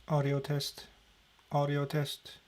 Audio test. Audio test.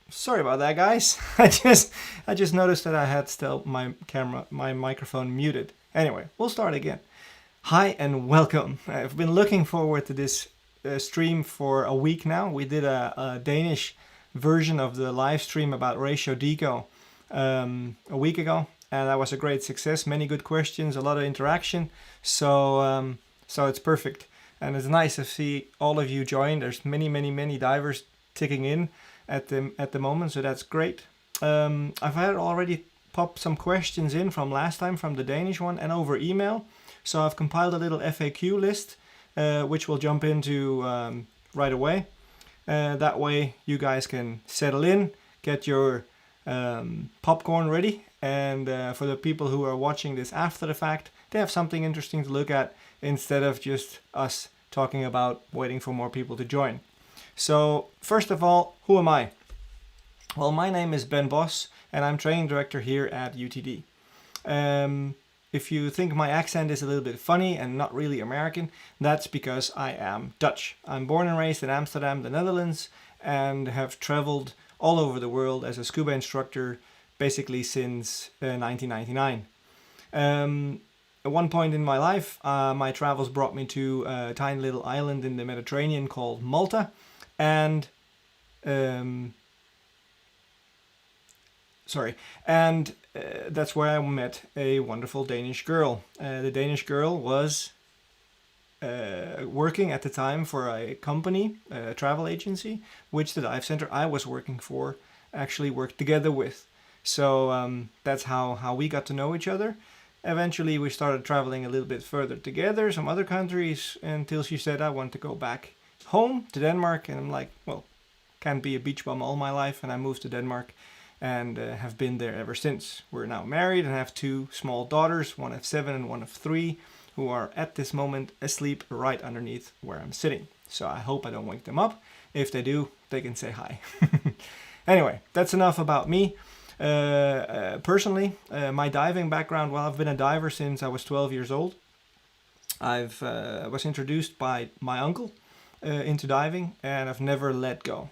Sorry about that, guys. I just noticed that I had still my microphone muted. Anyway, we'll start again. Hi and welcome. I've been looking forward to this stream for a week now. We did a Danish version of the live stream about Ratio Deco a week ago, and that was a great success. Many good questions, a lot of interaction. So it's perfect, and it's nice to see all of you join. There's many divers ticking in at the moment, so that's great. I've had already popped some questions in from last time, from the Danish one, and over email. So I've compiled a little FAQ list, which we'll jump into right away. That way you guys can settle in, get your popcorn ready, and for the people who are watching this after the fact, they have something interesting to look at instead of just us talking about waiting for more people to join. So first of all, who am I? Well, my name is Ben Bos, and I'm training director here at UTD. If you think my accent is a little bit funny and not really American, that's because I am Dutch. I'm born and raised in Amsterdam, the Netherlands, and have traveled all over the world as a scuba instructor basically since 1999. At one point in my life, my travels brought me to a tiny little island in the Mediterranean called Malta, and that's where I met a wonderful Danish girl. The Danish girl was working at the time for a company, a travel agency, which the dive center I was working for actually worked together with. So that's how we got to know each other. Eventually we started traveling a little bit further together, some other countries, until she said I want to go back home to Denmark. And I'm like, well, can't be a beach bum all my life. And I moved to Denmark and have been there ever since. We're now married and have two small daughters, one of 7 and one of 3, who are at this moment asleep right underneath where I'm sitting. So I hope I don't wake them up. If they do, they can say hi. Anyway, that's enough about me. Personally, my diving background, well, I've been a diver since I was 12 years old. I was introduced by my uncle into diving, and I've never let go.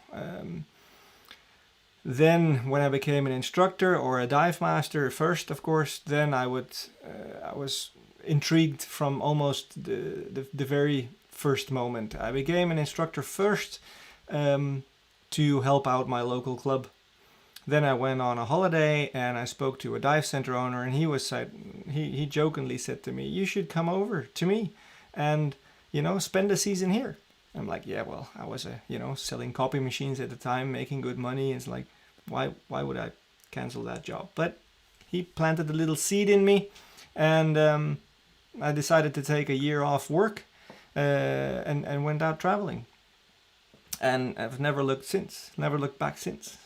Then when I became an instructor or a dive master first, of course, then I was intrigued from almost the very first moment. I became an instructor first to help out my local club. Then I went on a holiday and I spoke to a dive center owner, and he jokingly said to me, "You should come over to me and, spend a season here." I'm like, yeah, well, I was selling copy machines at the time, making good money. It's like, why would I cancel that job? But he planted a little seed in me, and I decided to take a year off work and went out traveling. And I've never looked back since.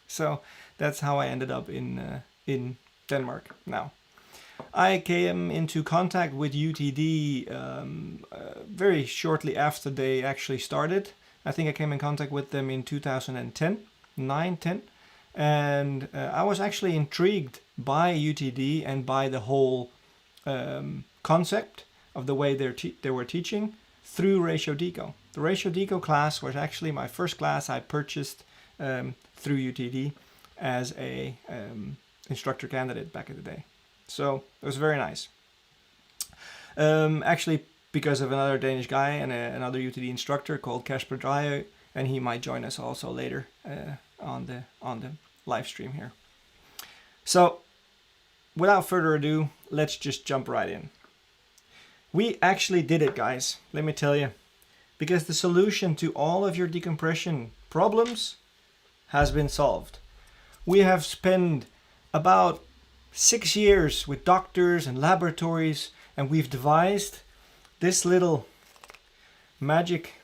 So that's how I ended up in Denmark now. I came into contact with UTD very shortly after they actually started. I think I came in contact with them in 2010, 9-10. And I was actually intrigued by UTD and by the whole concept of the way they were teaching through Ratio Deco. The Ratio Deco class was actually my first class I purchased through UTD as a instructor candidate back in the day. So it was very nice. Actually, because of another Danish guy and another UTD instructor called Kasper Dreyer, and he might join us also later on the live stream here. So without further ado, let's just jump right in. We actually did it, guys. Let me tell you. Because the solution to all of your decompression problems has been solved. We have spent about 6 years with doctors and laboratories, and we've devised this little magic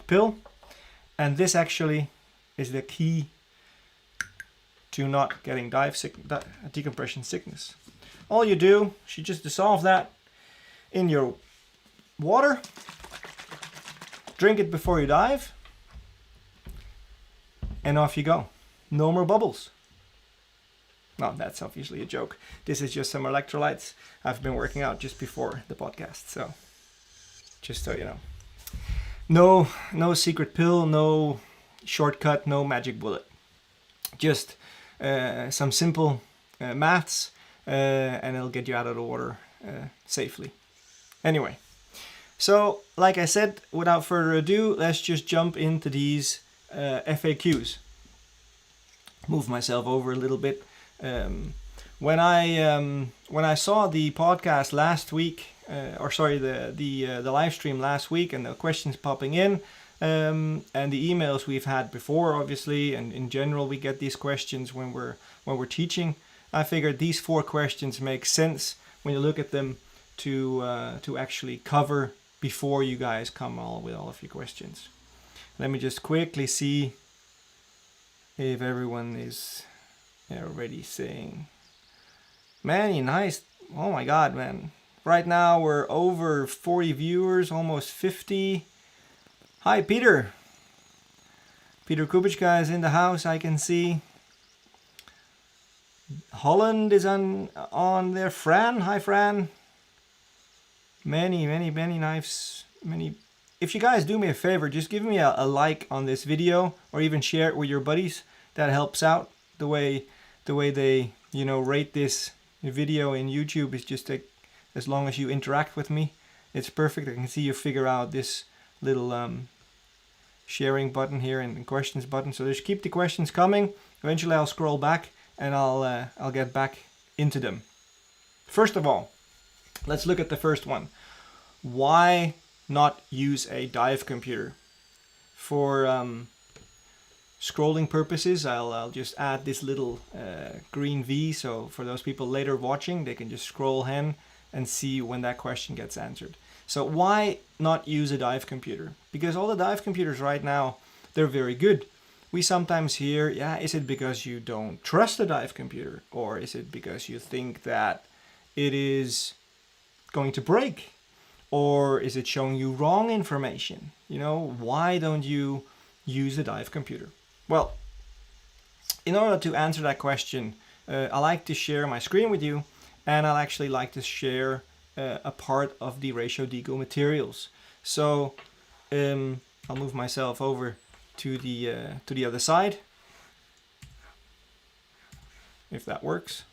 pill, and this actually is the key to not getting decompression sickness. All you do is you just dissolve that in your water, drink it before you dive, and off you go. No more bubbles. No, that's obviously a joke. This is just some electrolytes I've been working out just before the podcast. So, just so you know. No secret pill, no shortcut, no magic bullet. Just some simple maths, and it'll get you out of the water safely. Anyway, so like I said, without further ado, let's just jump into these FAQs. Move myself over a little bit. When I saw the podcast last week, the live stream last week, and the questions popping in, and the emails we've had before, obviously, and in general we get these questions when we're teaching. I figured these 4 questions make sense when you look at them to actually cover before you guys come with all of your questions. Let me just quickly see if everyone is already saying. Manny, nice. Oh my god, man. Right now we're over 40 viewers, almost 50. Hi, Peter. Peter Kubichka is in the house, I can see. Holland is on there. Fran, hi Fran. Many knives. If you guys do me a favor, just give me a like on this video, or even share it with your buddies. That helps out. The way they rate this video in YouTube is just as long as you interact with me, it's perfect. I can see you figure out this little sharing button here and questions button. So just keep the questions coming. Eventually I'll scroll back and I'll get back into them. First of all, let's look at the first one. Why not use a dive computer? For scrolling purposes, I'll just add this little green V, so for those people later watching, they can just scroll in and see when that question gets answered. So why not use a dive computer? Because all the dive computers right now, they're very good. We sometimes hear, is it because you don't trust a dive computer? Or is it because you think that it is going to break? Or is it showing you wrong information? Why don't you use a dive computer? Well, in order to answer that question, I like to share my screen with you, and I'll actually like to share a part of the Ratio Deco materials. So I'll move myself over to the other side, if that works.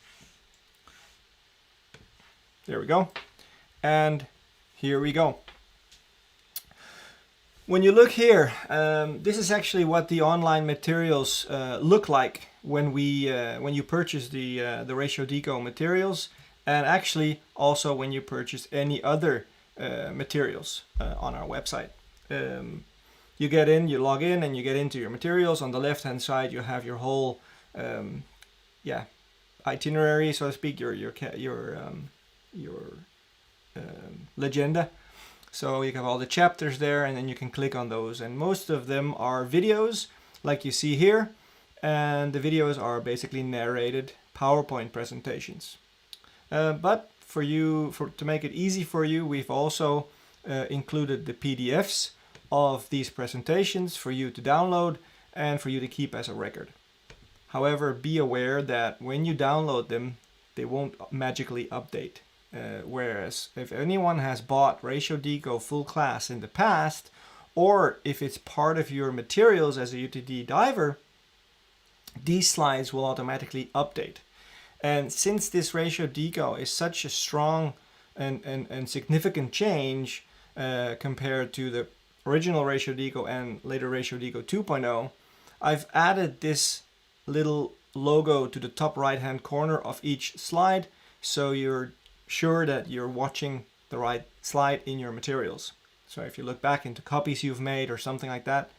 There we go. And here we go. When you look here, this is actually what the online materials look like when you purchase the Ratio Deco materials, and actually also when you purchase any other materials on our website. You get in, you log in, and you get into your materials. On the left hand side, you have your whole itinerary, so to speak, your legenda. So you have all the chapters there, and then you can click on those, and most of them are videos like you see here, and the videos are basically narrated PowerPoint presentations. But to make it easy for you, we've also included the PDFs of these presentations for you to download and for you to keep as a record. However, be aware that when you download them, they won't magically update. Whereas if anyone has bought Ratio Deco full class in the past, or if it's part of your materials as a UTD diver, these slides will automatically update. And since this Ratio Deco is such a strong and significant change compared to the original Ratio Deco and later Ratio Deco 2.0, I've added this little logo to the top right hand corner of each slide, so you're sure that you're watching the right slide in your materials. So if you look back into copies you've made or something like that,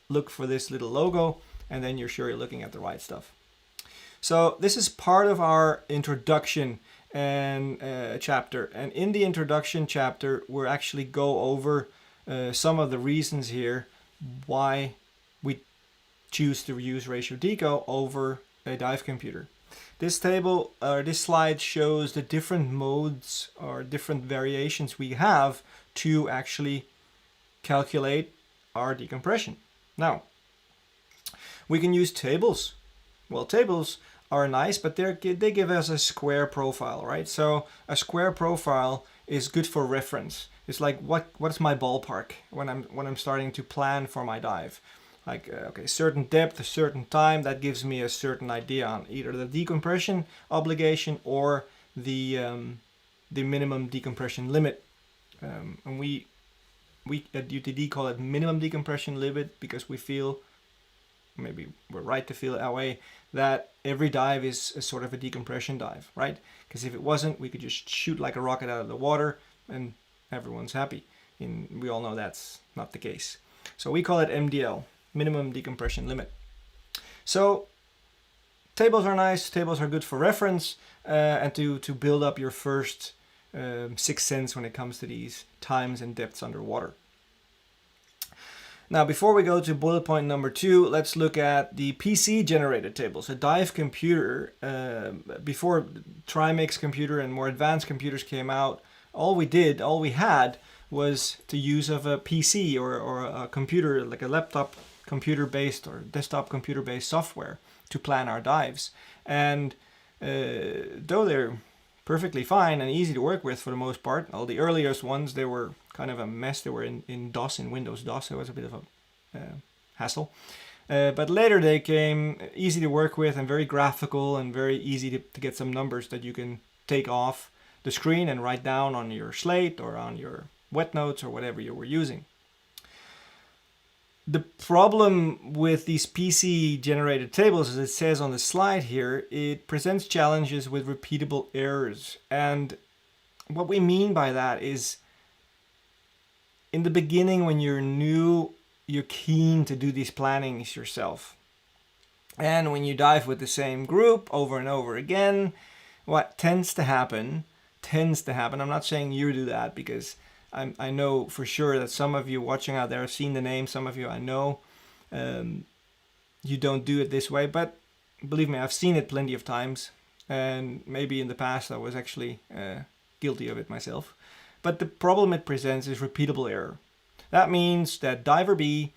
look for this little logo, and then you're sure you're looking at the right stuff. So this is part of our introduction and chapter, and in the introduction chapter we'll actually go over some of the reasons here why we choose to use Ratio Deco over a dive computer. This table, this slide shows the different modes or different variations we have to actually calculate our decompression. Now, we can use tables. Well, tables are nice, but they give us a square profile, right? So a square profile is good for reference. It's like what's my ballpark when I'm starting to plan for my dive. like okay, certain depth, a certain time. That gives me a certain idea on either the decompression obligation or the minimum decompression limit. And we at UTD call it minimum decompression limit because we feel, maybe we're right to feel that way, that every dive is a sort of a decompression dive, right? Because if it wasn't, we could just shoot like a rocket out of the water and everyone's happy. And we all know that's not the case. So we call it MDL, minimum decompression limit. So tables are nice, tables are good for reference and to build up your first sixth sense when it comes to these times and depths underwater. Now, before we go to bullet point number 2, let's look at the PC generated tables. A dive computer, before Trimix computer and more advanced computers came out, all we had was to use of a PC or a computer, like a laptop computer-based or desktop computer-based software to plan our dives. And though they're perfectly fine and easy to work with for the most part, all the earliest ones, they were kind of a mess. They were in DOS, in Windows DOS, so it was a bit of a hassle. But later they came easy to work with and very graphical and very easy to get some numbers that you can take off the screen and write down on your slate or on your wet notes or whatever you were using. The problem with these PC generated tables, as it says on the slide here, it presents challenges with repeatable errors. And what we mean by that is, in the beginning when you're new, you're keen to do these plannings yourself. And when you dive with the same group over and over again, what tends to happen, I'm not saying you do that because I know for sure that some of you watching out there have seen the name, some of you I know you don't do it this way, but believe me, I've seen it plenty of times, and maybe in the past I was actually guilty of it myself. But the problem it presents is repeatable error. That means that diver B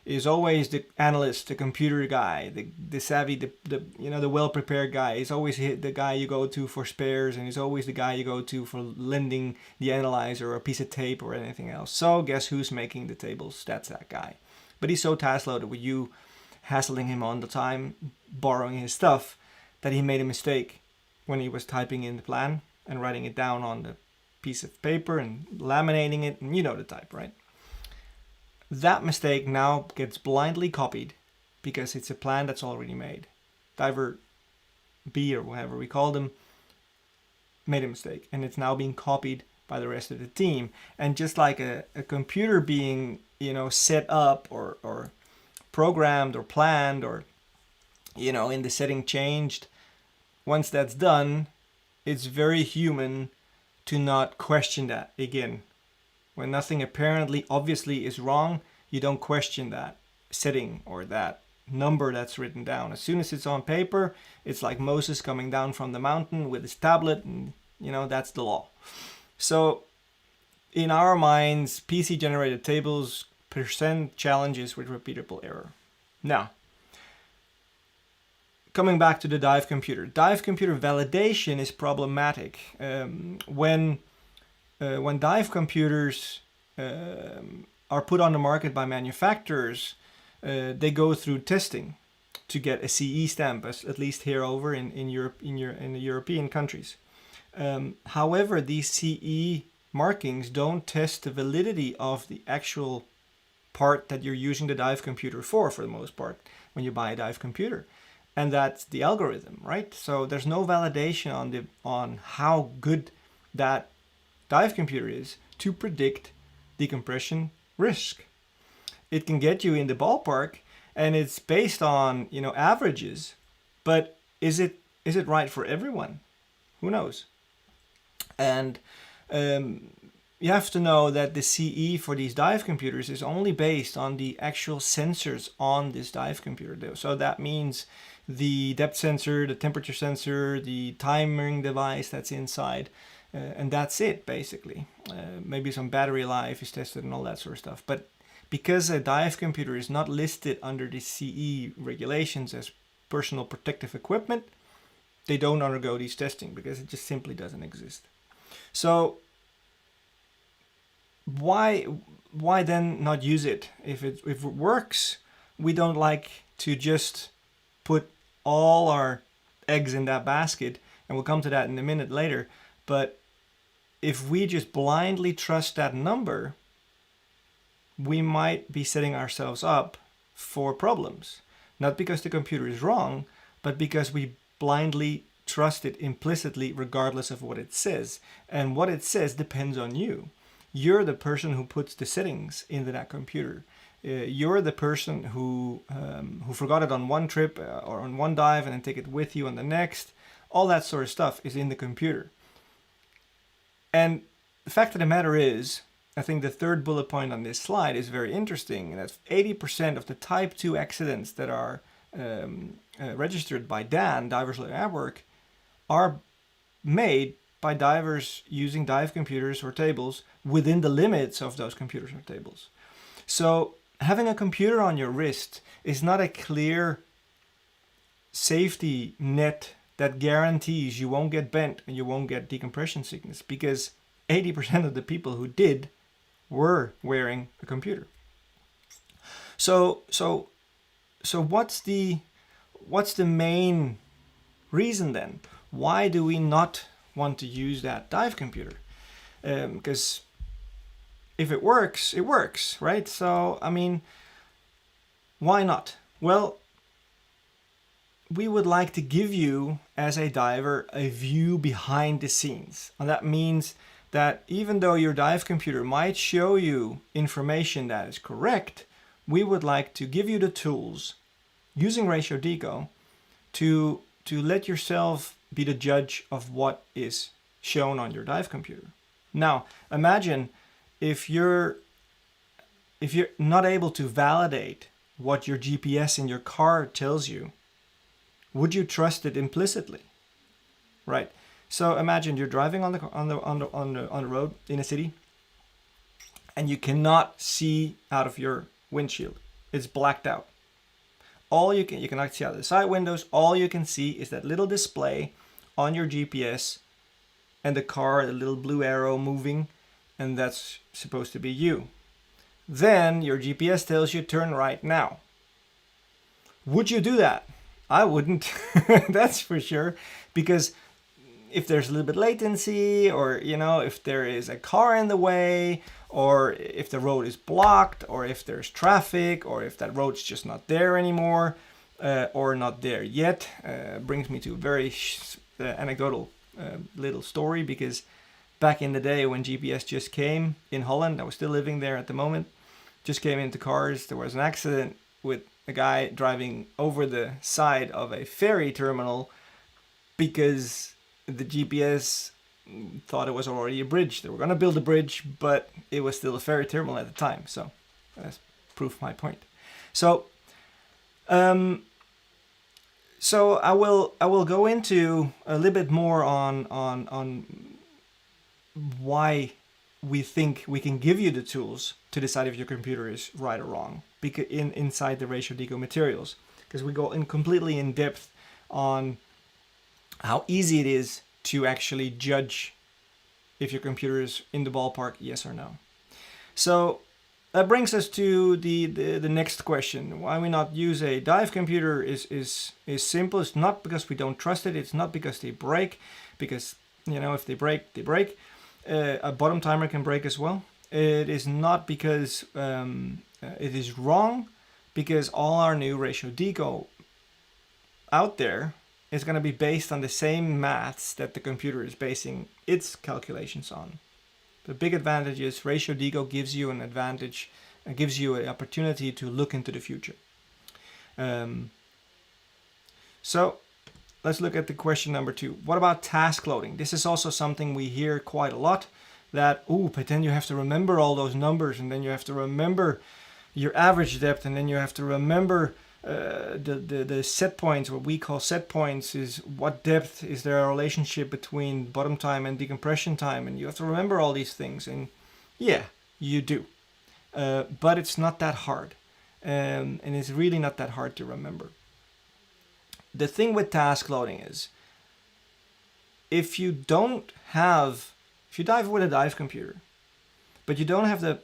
is always the analyst, the computer guy, the savvy, the well-prepared guy. He's always the guy you go to for spares, and he's always the guy you go to for lending the analyzer or a piece of tape or anything else. So guess who's making the tables? That's that guy. But he's so task-loaded with you hassling him all the time, borrowing his stuff, that he made a mistake when he was typing in the plan and writing it down on the piece of paper and laminating it, and you know the type, right? That mistake now gets blindly copied because it's a plan that's already made. Diver B, or whatever we call them, made a mistake, and it's now being copied by the rest of the team. And just like a computer being, set up or programmed or planned or, in the setting changed, once that's done, it's very human to not question that again. When nothing apparently obviously is wrong, you don't question that setting or that number that's written down. As soon as it's on paper, it's like Moses coming down from the mountain with his tablet, and that's the law. So in our minds, PC generated tables present challenges with repeatable error. Now, coming back to the dive computer. Dive computer validation is problematic. When dive computers are put on the market by manufacturers, they go through testing to get a CE stamp, at least here over in Europe, in the European countries. However, these CE markings don't test the validity of the actual part that you're using the dive computer for the most part, when you buy a dive computer. And that's the algorithm, right? So there's no validation on how good that dive computer is to predict decompression risk. It can get you in the ballpark, and it's based on averages, but is it right for everyone? Who knows? And you have to know that the CE for these dive computers is only based on the actual sensors on this dive computer. So that means the depth sensor, the temperature sensor, the timing device that's inside, and that's it basically. Maybe some battery life is tested and all that sort of stuff. But because a dive computer is not listed under the CE regulations as personal protective equipment, they don't undergo these testing because it just simply doesn't exist. So why then not use it? If it works, we don't like to just put all our eggs in that basket, and we'll come to that in a minute later. But if we just blindly trust that number, we might be setting ourselves up for problems. Not because the computer is wrong, but because we blindly trust it implicitly regardless of what it says. And what it says depends on you. You're the person who puts the settings into that computer. You're the person who forgot it on one trip or on one dive and then take it with you on the next. All that sort of stuff is in the computer. And the fact of the matter is, I think the third bullet point on this slide is very interesting. And that's 80% of the type 2 accidents that are registered by DAN, Divers Learning Network, are made by divers using dive computers or tables within the limits of those computers or tables. So having a computer on your wrist is not a clear safety net that guarantees you won't get bent and you won't get decompression sickness, because 80% of the people who did were wearing a computer. So what's the main reason then? Why do we not want to use that dive computer? Because if it works, right? So, I mean, why not? Well, we would like to give you, as a diver, a view behind the scenes. And that means that even though your dive computer might show you information that is correct, we would like to give you the tools using Ratio Deco to let yourself be the judge of what is shown on your dive computer. Now, imagine if you're not able to validate what your GPS in your car tells you, would you trust it implicitly? Right. So imagine you're driving on the road in a city, and you cannot see out of your windshield. It's blacked out. You cannot see out of the side windows. All you can see is that little display on your GPS and the car, the little blue arrow moving, and that's supposed to be you. Then your GPS tells you turn right now. Would you do that? I wouldn't, that's for sure, because if there's a little bit latency, or if there is a car in the way, or if the road is blocked, or if there's traffic, or if that road's just not there anymore, or not there yet, brings me to a very anecdotal little story, because back in the day when GPS just came in Holland, I was still living there at the moment, just came into cars, there was an accident with a guy driving over the side of a ferry terminal because the GPS thought it was already a bridge. They were going to build a bridge, but it was still a ferry terminal at the time. So that's proof my point. So I will go into a little bit more on why we think we can give you the tools to decide if your computer is right or wrong, because inside the Ratio Deco materials, because we go in completely in depth on how easy it is to actually judge if your computer is in the ballpark, yes or no. So that brings us to the next question. Why we not use a dive computer is simple. It's not because we don't trust it. It's not because they break, because if they break, they break. A bottom timer can break as well. It is not because it is wrong, because all our new Ratio Deco out there is going to be based on the same maths that the computer is basing its calculations on. The big advantage is Ratio Deco gives you an advantage, gives you an opportunity to look into the future. So let's look at the question number 2. What about task loading? This is also something we hear quite a lot, that, but then you have to remember all those numbers, and then you have to remember your average depth, and then you have to remember the set points. What we call set points is what depth is there a relationship between bottom time and decompression time, and you have to remember all these things. And yeah, you do, but it's not that hard, and it's really not that hard to remember. The thing with task loading is, if you dive with a dive computer, but you don't have the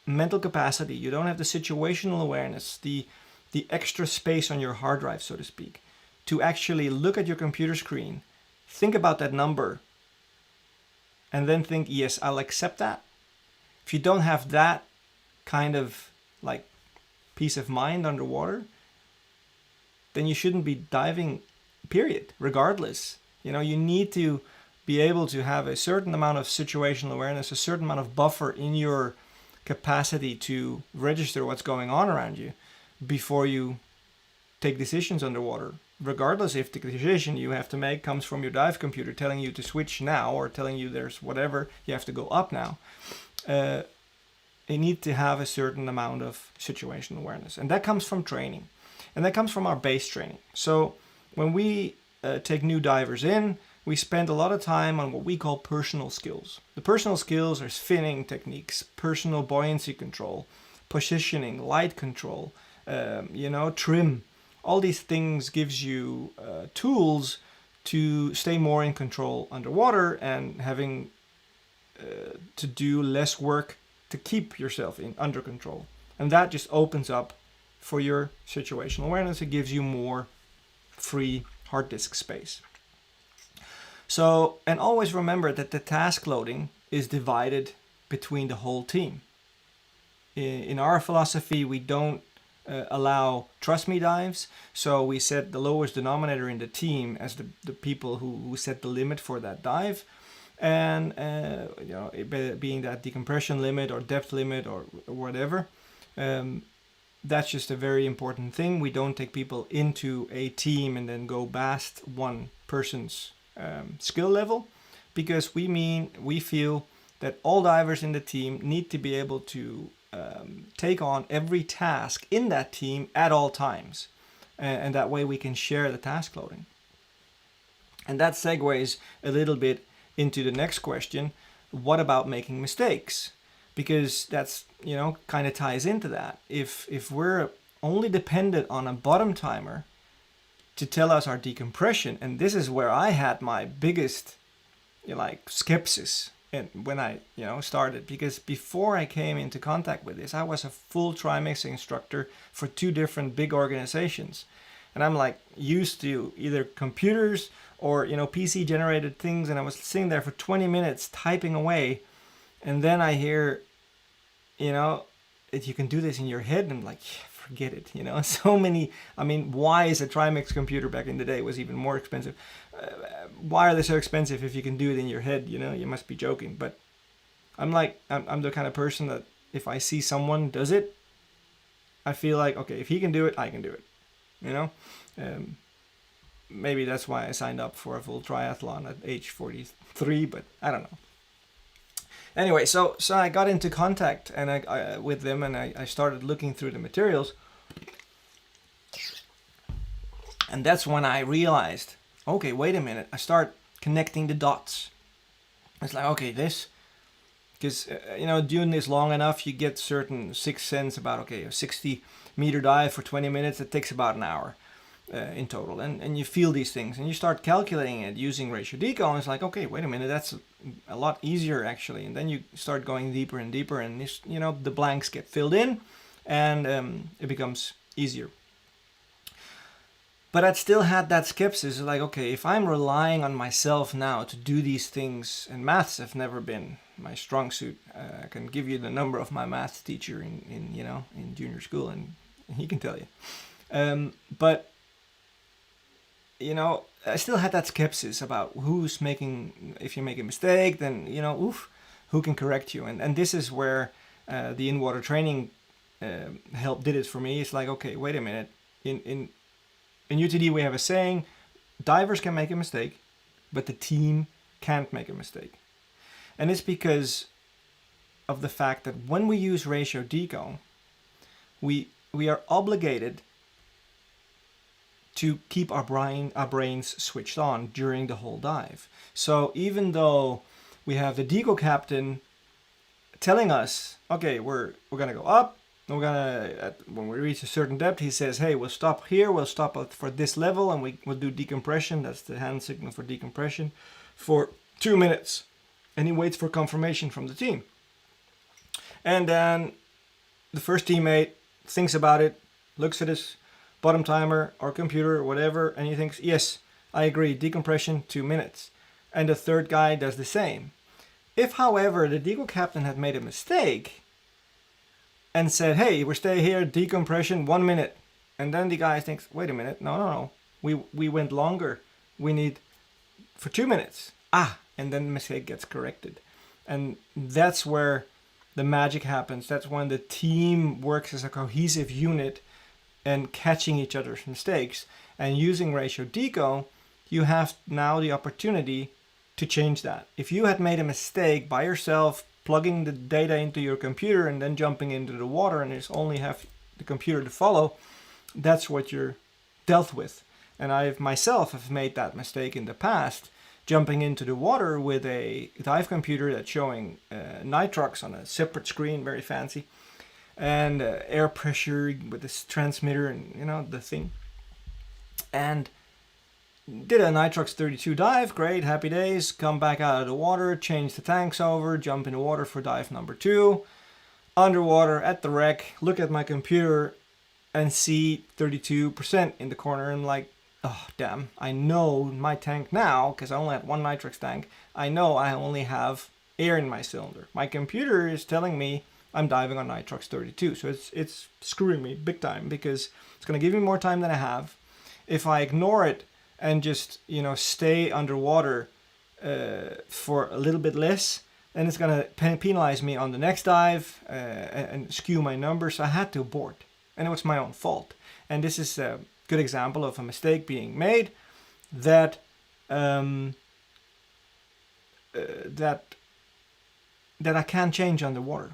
mental capacity, you don't have the situational awareness, the the extra space on your hard drive, so to speak, to actually look at your computer screen, think about that number, and then think, yes, I'll accept that. If you don't have that kind of like peace of mind underwater, then you shouldn't be diving, period, regardless. You know, you need to be able to have a certain amount of situational awareness, a certain amount of buffer in your capacity to register what's going on around you before you take decisions underwater, regardless if the decision you have to make comes from your dive computer telling you to switch now or telling you there's whatever, you have to go up now. You need to have a certain amount of situational awareness. And that comes from training. And that comes from our base training. So when we take new divers in, we spend a lot of time on what we call personal skills. The personal skills are finning techniques, personal buoyancy control, positioning, light control, trim. All these things gives you tools to stay more in control underwater and having to do less work to keep yourself under control. And that just opens up for your situational awareness. It gives you more free hard disk space. So, and always remember that the task loading is divided between the whole team. In our philosophy, we don't allow trust me dives, so we set the lowest denominator in the team as the people who set the limit for that dive, and being that decompression limit or depth limit or whatever. That's just a very important thing. We don't take people into a team and then go past one person's skill level, because we feel that all divers in the team need to be able to take on every task in that team at all times, and that way we can share the task loading. And that segues a little bit into the next question: what about making mistakes? Because that's, kind of ties into that. If we're only dependent on a bottom timer to tell us our decompression, and this is where I had my biggest skepsis when I started, because before I came into contact with this, I was a full trimix instructor for 2 different big organizations, and I'm used to either computers or PC generated things, and I was sitting there for 20 minutes typing away, and then I hear that you can do this in your head, and I'm like, yeah, forget it. So many, why is a trimix computer back in the day was even more expensive? Why are they so expensive if you can do it in your head? You must be joking. But I'm the kind of person that if I see someone does it, I feel like, okay, if he can do it, I can do it. Maybe that's why I signed up for a full triathlon at age 43, but I don't know. Anyway, so I got into contact with them, and I started looking through the materials. And that's when I realized, okay, wait a minute. I start connecting the dots. It's like, okay, this, because, doing this long enough, you get certain sixth sense about, okay, a 60-meter dive for 20 minutes, it takes about an hour in total. And you feel these things, and you start calculating it using Ratio Deco, and it's like, okay, wait a minute, that's a lot easier actually. And then you start going deeper and deeper, and this, the blanks get filled in, and it becomes easier. But I'd still had that skepsis, like, okay, if I'm relying on myself now to do these things, and maths have never been my strong suit. I can give you the number of my math teacher in junior school, and he can tell you. But I still had that skepsis about who's making, if you make a mistake, then, who can correct you? And this is where the in-water training did it for me. It's like, okay, wait a minute. In UTD, we have a saying, divers can make a mistake, but the team can't make a mistake. And it's because of the fact that when we use Ratio Deco, we are obligated to keep our brains switched on during the whole dive. So even though we have the Deco captain telling us, okay, we're gonna go up, we're gonna, when we reach a certain depth, he says, hey, we'll stop here, we'll stop for this level, and we'll do decompression, that's the hand signal for decompression, for 2 minutes. And he waits for confirmation from the team. And then the first teammate thinks about it, looks at his bottom timer or computer or whatever, and he thinks, yes, I agree, decompression 2 minutes. And the third guy does the same. If, however, the deco captain had made a mistake and said, hey, we're staying here, decompression 1 minute. And then the guy thinks, wait a minute, no. We went longer. We need for 2 minutes. And then the mistake gets corrected. And that's where the magic happens. That's when the team works as a cohesive unit and catching each other's mistakes. And using Ratio Deco, you have now the opportunity to change that. If you had made a mistake by yourself, plugging the data into your computer and then jumping into the water and just only have the computer to follow, that's what you're dealt with. And I myself have made that mistake in the past, jumping into the water with a dive computer that's showing nitrox on a separate screen, very fancy, and air pressure with this transmitter and the thing. And did a nitrox 32 dive, great, happy days, come back out of the water, change the tanks over, jump in the water for dive number 2, underwater at the wreck, look at my computer and see 32% in the corner, and like, oh damn, I know my tank now, because I only had one nitrox tank, I know I only have air in my cylinder. My computer is telling me I'm diving on nitrox 32, so it's screwing me big time, because it's going to give me more time than I have. If I ignore it and just stay underwater for a little bit less, then it's going to penalize me on the next dive and skew my numbers. So I had to abort, and it was my own fault. And this is a good example of a mistake being made that that I can't change underwater.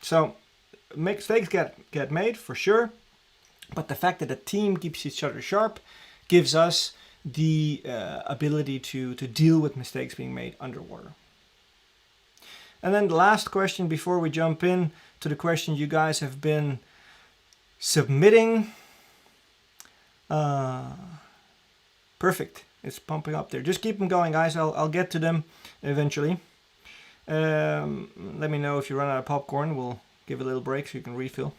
So mistakes get made for sure, but the fact that the team keeps each other sharp gives us the ability to deal with mistakes being made underwater. And then the last question before we jump in to the question you guys have been submitting. Perfect. It's pumping up there. Just keep them going, guys. I'll get to them eventually. Let me know if you run out of popcorn. We'll give a little break so you can refill.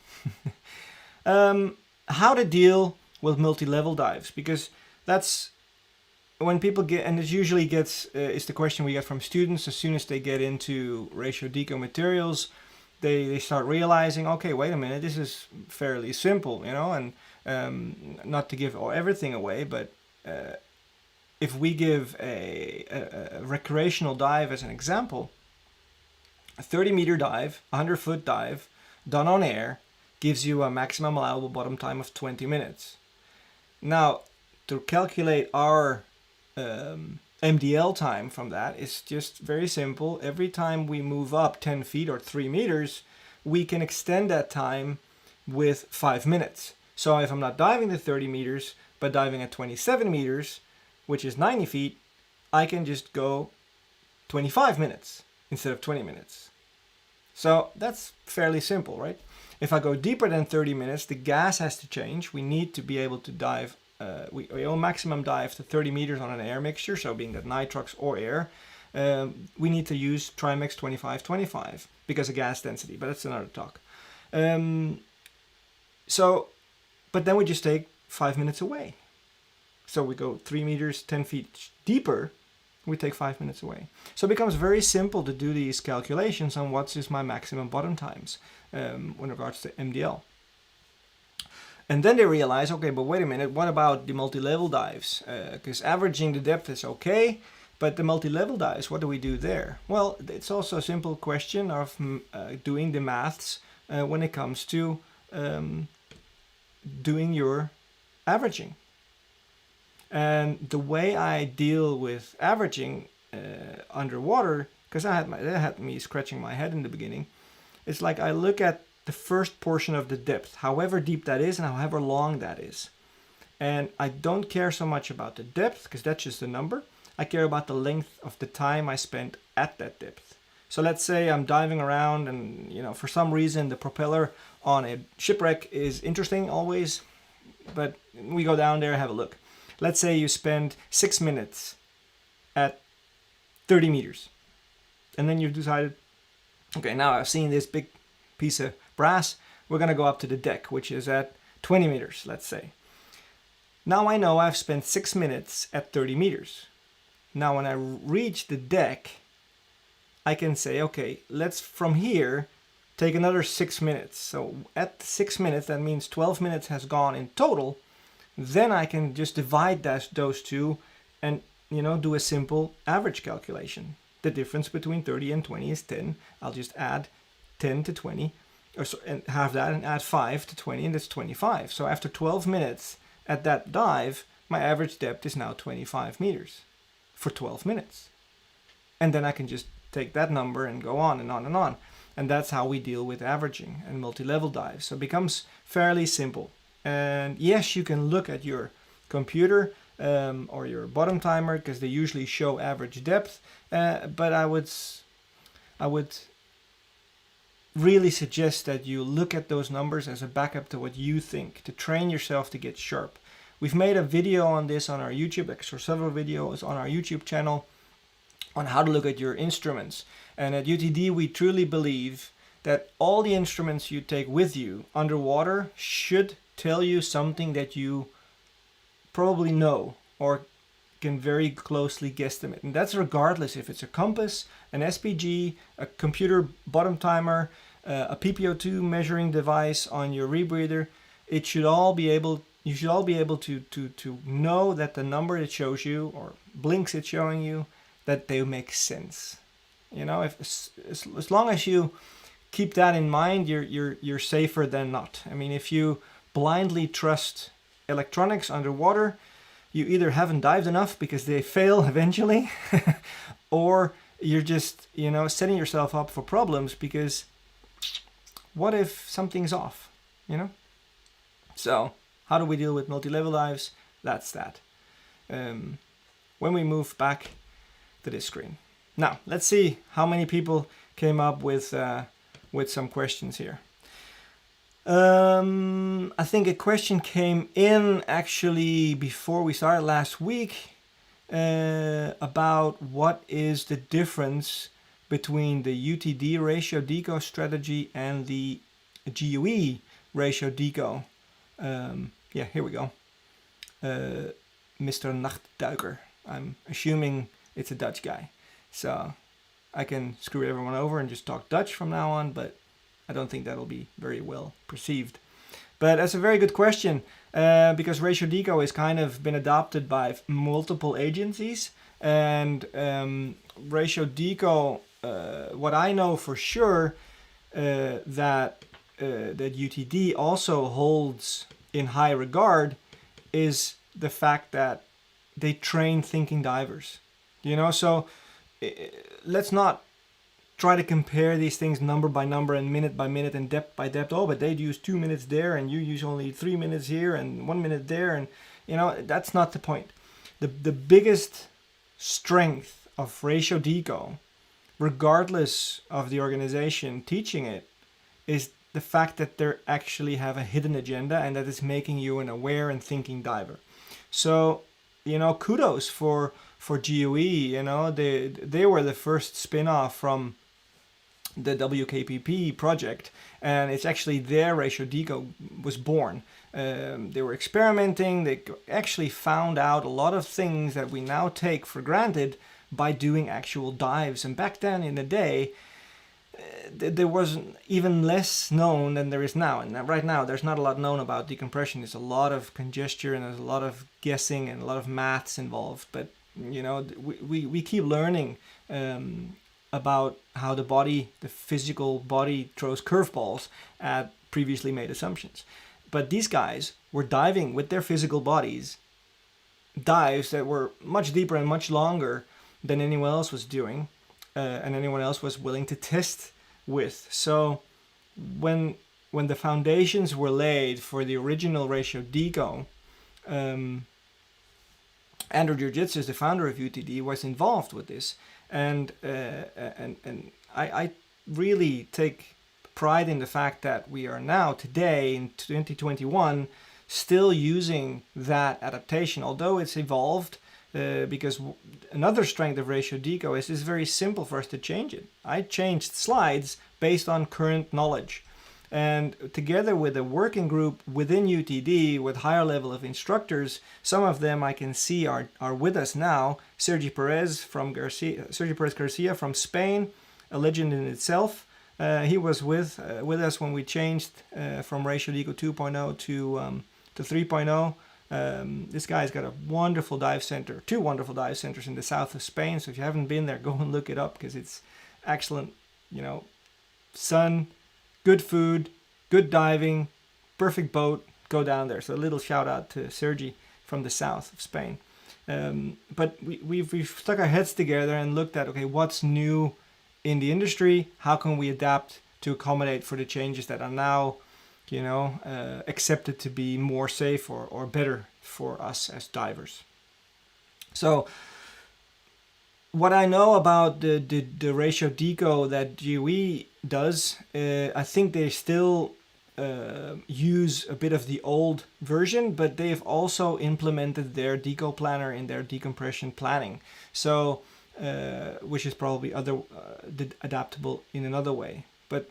How to deal with multi-level dives, because that's when people get, and it usually gets is the question we get from students as soon as they get into Ratio Deco materials. They start realizing, okay, wait a minute, this is fairly simple, and not to give everything away, but if we give a recreational dive as an example, a 30-meter dive, 100-foot dive, done on air, gives you a maximum allowable bottom time of 20 minutes. Now, to calculate our MDL time from that is just very simple. Every time we move up 10 feet or 3 meters, we can extend that time with 5 minutes. So if I'm not diving the 30 meters, but diving at 27 meters, which is 90 feet, I can just go 25 minutes instead of 20 minutes. So that's fairly simple, right? If I go deeper than 30 minutes, the gas has to change. We need to be able to dive, we own maximum dive to 30 meters on an air mixture, so being that nitrox or air. We need to use Trimex 2525 because of gas density, but that's another talk. But then we just take 5 minutes away. So we go 3 meters, 10 feet deeper, we take 5 minutes away. So it becomes very simple to do these calculations on what is my maximum bottom times when regards to MDL. And then they realize, okay, but wait a minute, what about the multi-level dives? Because averaging the depth is okay, but the multi-level dives, what do we do there? Well, it's also a simple question of doing the maths when it comes to doing your averaging. And the way I deal with averaging underwater, because that had me scratching my head in the beginning, it's like I look at the first portion of the depth, however deep that is and however long that is. And I don't care so much about the depth, because that's just a number. I care about the length of the time I spent at that depth. So let's say I'm diving around and, for some reason the propeller on a shipwreck is interesting always, but we go down there and have a look. Let's say you spend 6 minutes at 30 meters. And then you've decided, okay, now I've seen this big piece of brass. We're going to go up to the deck, which is at 20 meters, let's say. Now I know I've spent 6 minutes at 30 meters. Now when I reach the deck, I can say, okay, let's from here take another 6 minutes. So at 6 minutes, that means 12 minutes has gone in total. Then I can just divide those two and, do a simple average calculation. The difference between 30 and 20 is 10. I'll just add 10 to 20, and half that, and add 5 to 20, and that's 25. So after 12 minutes at that dive, my average depth is now 25 meters for 12 minutes. And then I can just take that number and go on and on and on. And that's how we deal with averaging and multi-level dives. So it becomes fairly simple. And yes, you can look at your computer or your bottom timer, because they usually show average depth. But I would really suggest that you look at those numbers as a backup to what you think, to train yourself to get sharp. We've made a video on this on our YouTube, or several videos on our YouTube channel on how to look at your instruments. And at UTD, we truly believe that all the instruments you take with you underwater should tell you something that you probably know or can very closely guesstimate. And that's regardless if it's a compass, an SPG, a computer bottom timer, a PPO2 measuring device on your rebreather. You should all be able to know that the number it shows you, or blinks it's showing you, that they make sense. As long as you keep that in mind, you're safer than not. I mean, if you blindly trust electronics underwater, you either haven't dived enough because they fail eventually, or you're just, setting yourself up for problems, because what if something's off, So how do we deal with multi-level dives? That's that. When we move back to this screen. Now, let's see how many people came up with some questions here. I think a question came in actually before we started last week about what is the difference between the UTD Ratio Deco strategy and the GUE Ratio Deco. Here we go. Mr. Nachtduiker. I'm assuming it's a Dutch guy. So I can screw everyone over and just talk Dutch from now on, but I don't think that'll be very well perceived. But that's a very good question, because Ratio Deco has kind of been adopted by multiple agencies. And Ratio Deco, what I know for sure that UTD also holds in high regard is the fact that they train thinking divers. So let's not try to compare these things number by number and minute by minute and depth by depth. Oh, but they'd use 2 minutes there and you use only 3 minutes here and 1 minute there. And, that's not the point. The biggest strength of Ratio Deco, regardless of the organization teaching it, is the fact that they actually have a hidden agenda, and that is making you an aware and thinking diver. So, kudos for GUE. They were the first spin-off from the WKPP project, and it's actually their Ratio Deco was born. They were experimenting. They actually found out a lot of things that we now take for granted by doing actual dives. And back then in the day, there was even less known than there is now. And right now, there's not a lot known about decompression. There's a lot of conjecture and there's a lot of guessing and a lot of maths involved. But we keep learning about how the physical body throws curveballs at previously made assumptions. But these guys were diving with their physical bodies, dives that were much deeper and much longer than anyone else was doing, and anyone else was willing to test with. So when the foundations were laid for the original Ratio Deco, Andrew Georgitsis, the founder of UTD, was involved with this, and I really take pride in the fact that we are now today in 2021 still using that adaptation, although it's evolved. Because another strength of Ratio Deco is it's very simple for us to change it. I changed slides based on current knowledge. And together with a working group within UTD with higher level of instructors, some of them I can see are with us now. Sergi Perez Garcia from Spain, a legend in itself. He was with us when we changed from Ratio Deco 2.0 to 3.0. This guy's got a wonderful dive center, 2 wonderful dive centers in the south of Spain. So if you haven't been there, go and look it up because it's excellent. Sun, good food, good diving, perfect boat. Go down there. So a little shout out to Sergi from the south of Spain. But we've stuck our heads together and looked at, okay, what's new in the industry? How can we adapt to accommodate for the changes that are now, accepted to be more safe or better for us as divers? So what I know about the Ratio Deco that GUE does, I think they still use a bit of the old version, but they've also implemented their Deco planner in their decompression planning. So, which is probably adaptable in another way. But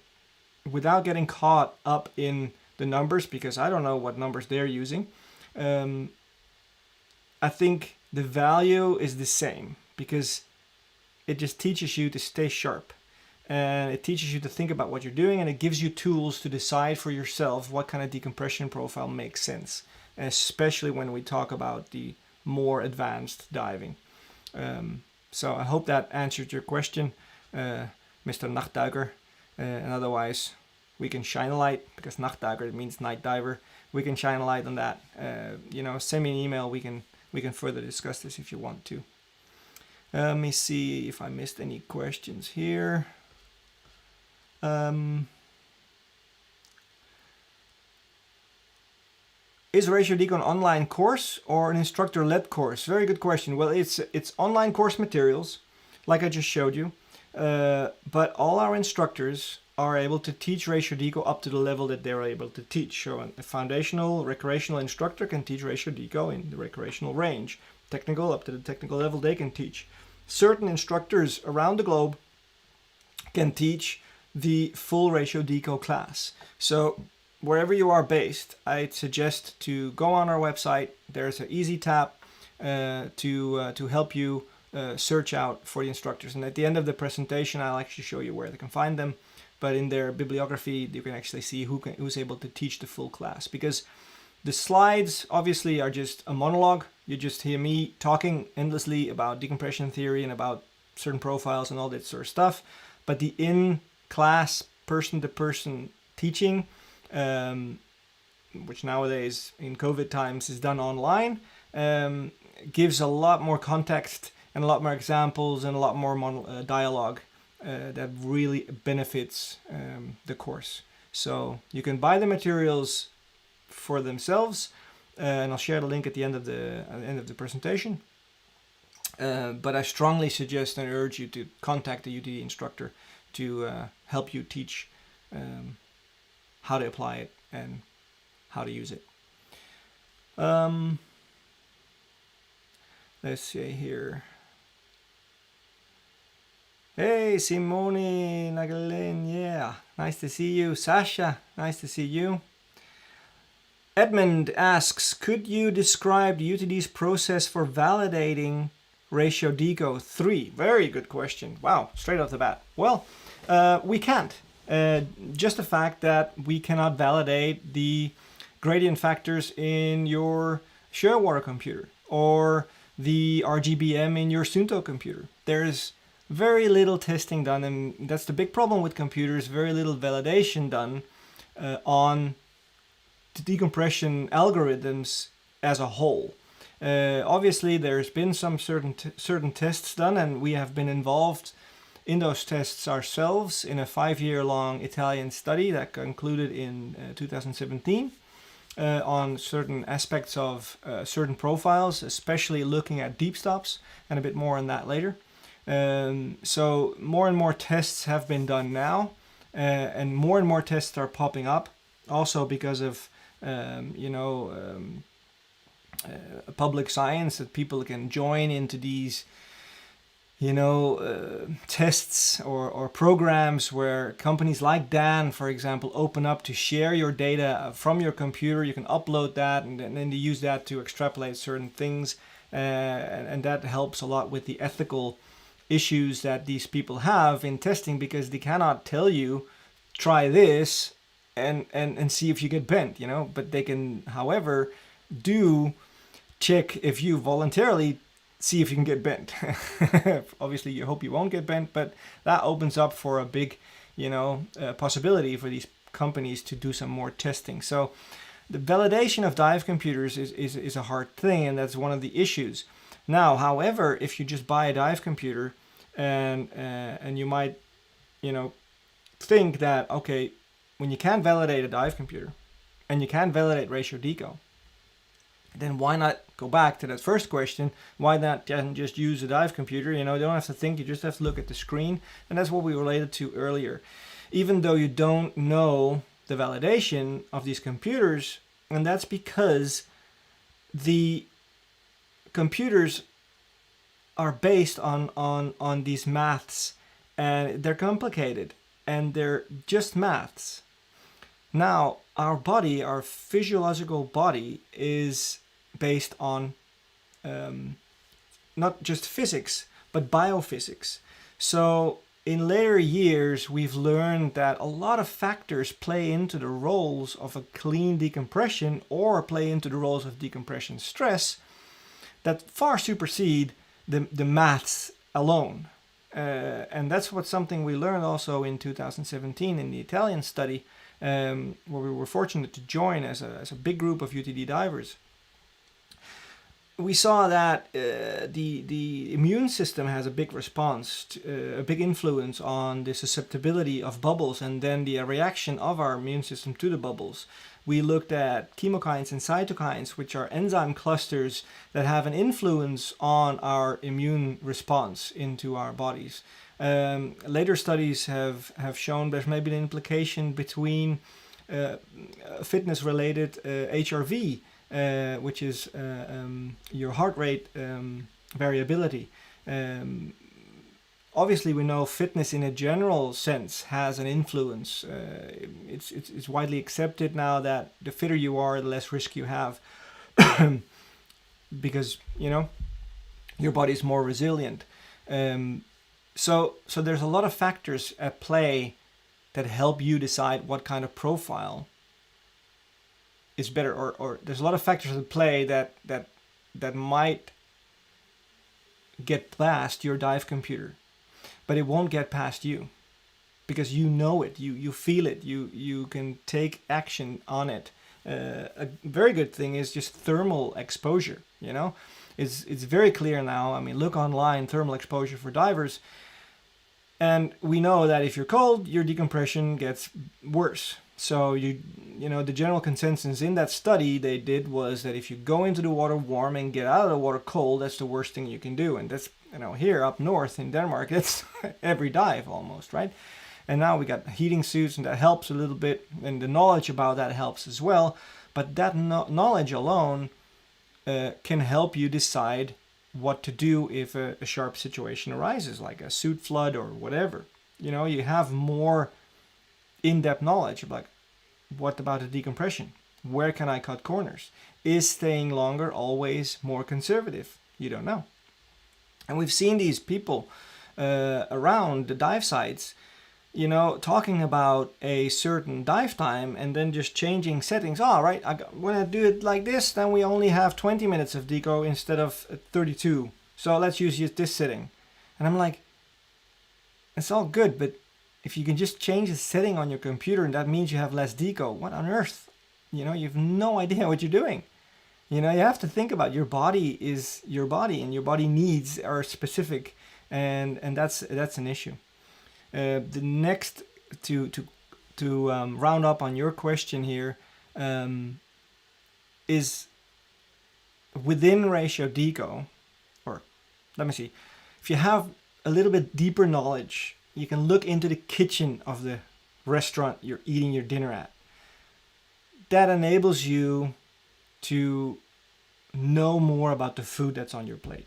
without getting caught up in the numbers, because I don't know what numbers they're using, I think the value is the same, because it just teaches you to stay sharp, and it teaches you to think about what you're doing, and it gives you tools to decide for yourself what kind of decompression profile makes sense, especially when we talk about the more advanced diving. So I hope that answered your question, Mr. Nachtduiker, and otherwise we can shine a light, because Nachtduiker means night diver. We can shine a light on that. Send me an email. We can further discuss this if you want to. Let me see if I missed any questions here. Is Ratio Deco an online course or an instructor-led course? Very good question. Well, it's online course materials, like I just showed you. But all our instructors are able to teach Ratio Deco up to the level that they're able to teach. So a foundational recreational instructor can teach Ratio Deco in the recreational range. Technical, up to the technical level, they can teach. Certain instructors around the globe can teach the full Ratio Deco class. So wherever you are based, I'd suggest to go on our website. There's an easy tab to help you search out for the instructors. And at the end of the presentation, I'll actually show you where they can find them. But in their bibliography, you can actually see who's able to teach the full class. Because the slides obviously are just a monologue. You just hear me talking endlessly about decompression theory and about certain profiles and all that sort of stuff. But the in-class, person-to-person teaching, which nowadays in COVID times is done online, gives a lot more context and a lot more examples and a lot more dialogue that really benefits the course. So you can buy the materials for themselves, and I'll share the link at the end of the presentation. But I strongly suggest and urge you to contact the UTD instructor to help you teach how to apply it and how to use it. Let's see here. Hey, Simone Nagalin, yeah, nice to see you. Sasha, nice to see you. Edmund asks, could you describe the UTD's process for validating Ratio Deco 3? Very good question. Wow, straight off the bat. Well, we can't. Just the fact that we cannot validate the gradient factors in your Shearwater computer or the RGBM in your Suunto computer. There's very little testing done, and that's the big problem with computers, very little validation done on the decompression algorithms as a whole. Obviously, there's been some certain tests done, and we have been involved in those tests ourselves in a 5-year-long Italian study that concluded in 2017 on certain aspects of certain profiles, especially looking at deep stops, and a bit more on that later. So more and more tests have been done now, and more tests are popping up, also because of public science, that people can join into these tests or programs where companies like Dan, for example, open up to share your data from your computer. You can upload that, and then you use that to extrapolate certain things, and that helps a lot with the ethical issues that these people have in testing, because they cannot tell you, try this and see if you get bent, but they can, however, do check if you voluntarily see if you can get bent. Obviously, you hope you won't get bent, but that opens up for a big, possibility for these companies to do some more testing. So the validation of dive computers is a hard thing, and that's one of the issues. Now, however, if you just buy a dive computer and you might, think that, okay, when you can validate a dive computer and you can validate Ratio Deco, then why not go back to that first question? Why not just use a dive computer? You don't have to think, you just have to look at the screen. And that's what we related to earlier. Even though you don't know the validation of these computers, and that's because the computers are based on these maths, and they're complicated, and they're just maths. Now, our body, our physiological body, is based on not just physics, but biophysics. So in later years, we've learned that a lot of factors play into the roles of a clean decompression, or play into the roles of decompression stress, that far supersede the maths alone. And that's something we learned also in 2017 in the Italian study, where we were fortunate to join as a big group of UTD divers. We saw that the immune system has a big response, a big influence on the susceptibility of bubbles, and then the reaction of our immune system to the bubbles. We looked at chemokines and cytokines, which are enzyme clusters that have an influence on our immune response into our bodies. Later studies have shown there's maybe an implication between fitness-related HRV, which is your heart rate variability. Obviously, we know fitness in a general sense has an influence. It's widely accepted now that the fitter you are, the less risk you have, because your body is more resilient. So there's a lot of factors at play that help you decide what kind of profile is better, or there's a lot of factors at play that might get past your dive computer, but it won't get past you, because you know it, you feel it, you can take action on it. A very good thing is just thermal exposure. It's very clear now. I mean, look online, thermal exposure for divers, and we know that if you're cold, your decompression gets worse. So the general consensus in that study they did was that if you go into the water warm and get out of the water cold, that's the worst thing you can do. And that's, here up north in Denmark, it's every dive almost, right? And now we got heating suits, and that helps a little bit, and the knowledge about that helps as well. But that knowledge alone can help you decide what to do if a sharp situation arises, like a suit flood or whatever. You have more in-depth knowledge of, like, what about the decompression? Where can I cut corners? Is staying longer always more conservative? You don't know. And we've seen these people around the dive sites, talking about a certain dive time and then just changing settings. All right, when I do it like this, then we only have 20 minutes of deco instead of 32. So let's use this setting. And I'm like, it's all good, but if you can just change the setting on your computer and that means you have less deco, what on earth? You have no idea what you're doing. You have to think about your body is your body, and your body needs are specific, and that's an issue. The next to round up on your question here is within Ratio Deco, or let me see, if you have a little bit deeper knowledge, you can look into the kitchen of the restaurant you're eating your dinner at. That enables you to know more about the food that's on your plate.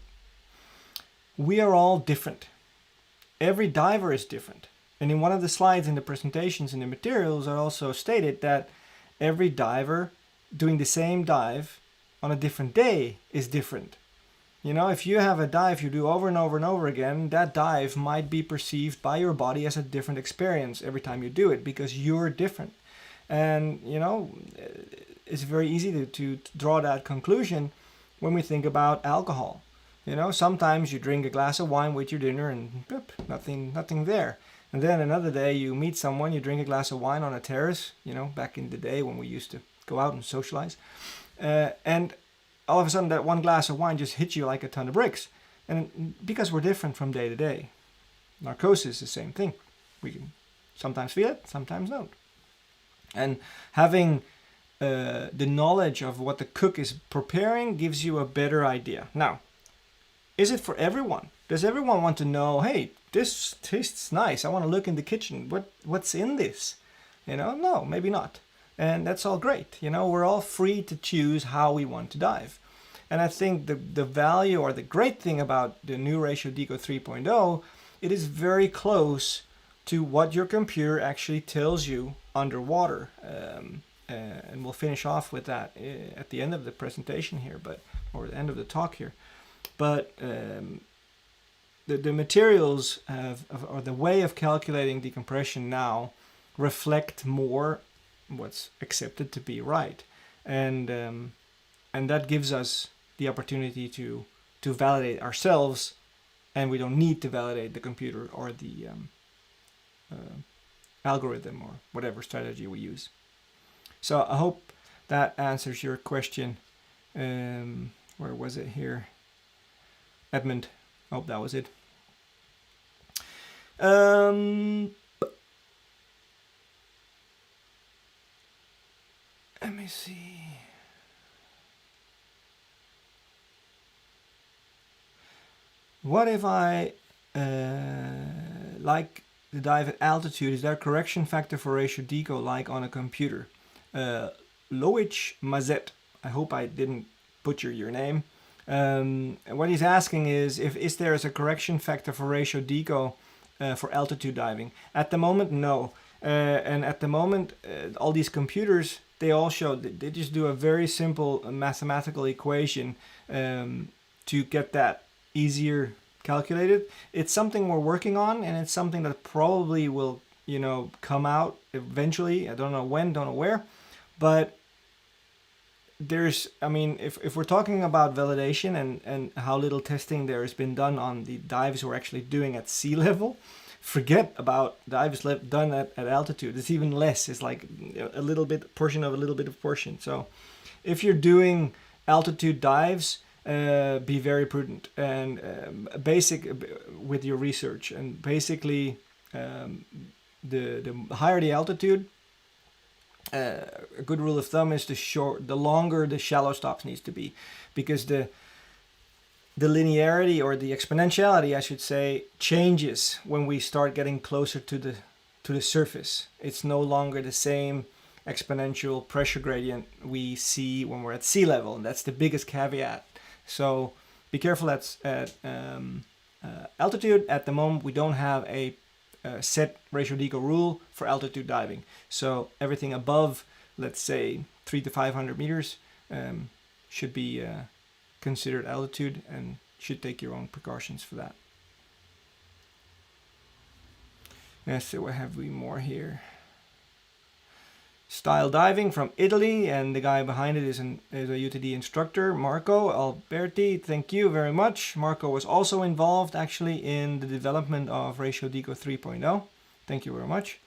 we are all different. Every diver is different. And in one of the slides in the presentations in the materials, I also stated that every diver doing the same dive on a different day is different. You know, if you have a dive you do over and over and over again, that dive might be perceived by your body as a different experience every time you do it because you're different. And, you know, it's very easy to draw that conclusion when we think about alcohol. You know, sometimes you drink a glass of wine with your dinner and boop, nothing there. And then another day you meet someone, you drink a glass of wine on a terrace, you know, back in the day when we used to go out and socialize. And all of a sudden that one glass of wine just hits you like a ton of bricks. And because we're different from day to day. Narcosis is the same thing. We can sometimes feel it, sometimes don't. And having the knowledge of what the cook is preparing gives you a better idea. Now, is it for everyone? Does everyone want to know, hey, this tastes nice, I want to look in the kitchen, what's in this? You know, no, maybe not. And that's all great. You know, we're all free to choose how we want to dive. And I think the value or the great thing about the new Ratio Deco 3.0, it is very close to what your computer actually tells you underwater. And we'll finish off with that at the end of the presentation here, or the end of the talk here. But the materials or the way of calculating decompression now reflect more what's accepted to be right, and that gives us the opportunity to validate ourselves, and we don't need to validate the computer or the algorithm or whatever strategy we use. So I hope that answers your question. Where was it here? Edmund. I hope that was it. Let me see. What if I like to dive at altitude? Is there a correction factor for Ratio Deco like on a computer? Loich Mazet. I hope I didn't butcher your name. What he's asking is there a correction factor for Ratio Deco for altitude diving? At the moment, no. And at the moment, all these computers, they all show, they just do a very simple mathematical equation to get that easier calculated. It's something we're working on, and it's something that probably will, you know, come out eventually. I don't know when, don't know where, but there's, I mean, if we're talking about validation and how little testing there has been done on the dives we're actually doing at sea level, forget about dives done at altitude. It's even less. It's like a little bit portion of a little bit of portion. So if you're doing altitude dives, be very prudent and basic with your research. And basically, the higher the altitude, a good rule of thumb is the longer the shallow stops needs to be, because the linearity or the exponentiality, I should say, changes when we start getting closer to the surface. It's no longer the same exponential pressure gradient we see when we're at sea level, and that's the biggest caveat. So be careful at altitude. At the moment, we don't have a set Ratio Deco rule for altitude diving. So everything above, let's say 300 to 500 meters, should be considered altitude, and should take your own precautions for that. Yes, so what have we more here? Style diving from Italy, and the guy behind it is a UTD instructor, Marco Alberti. Thank you very much. Marco was also involved actually in the development of Ratio Deco 3.0. Thank you very much.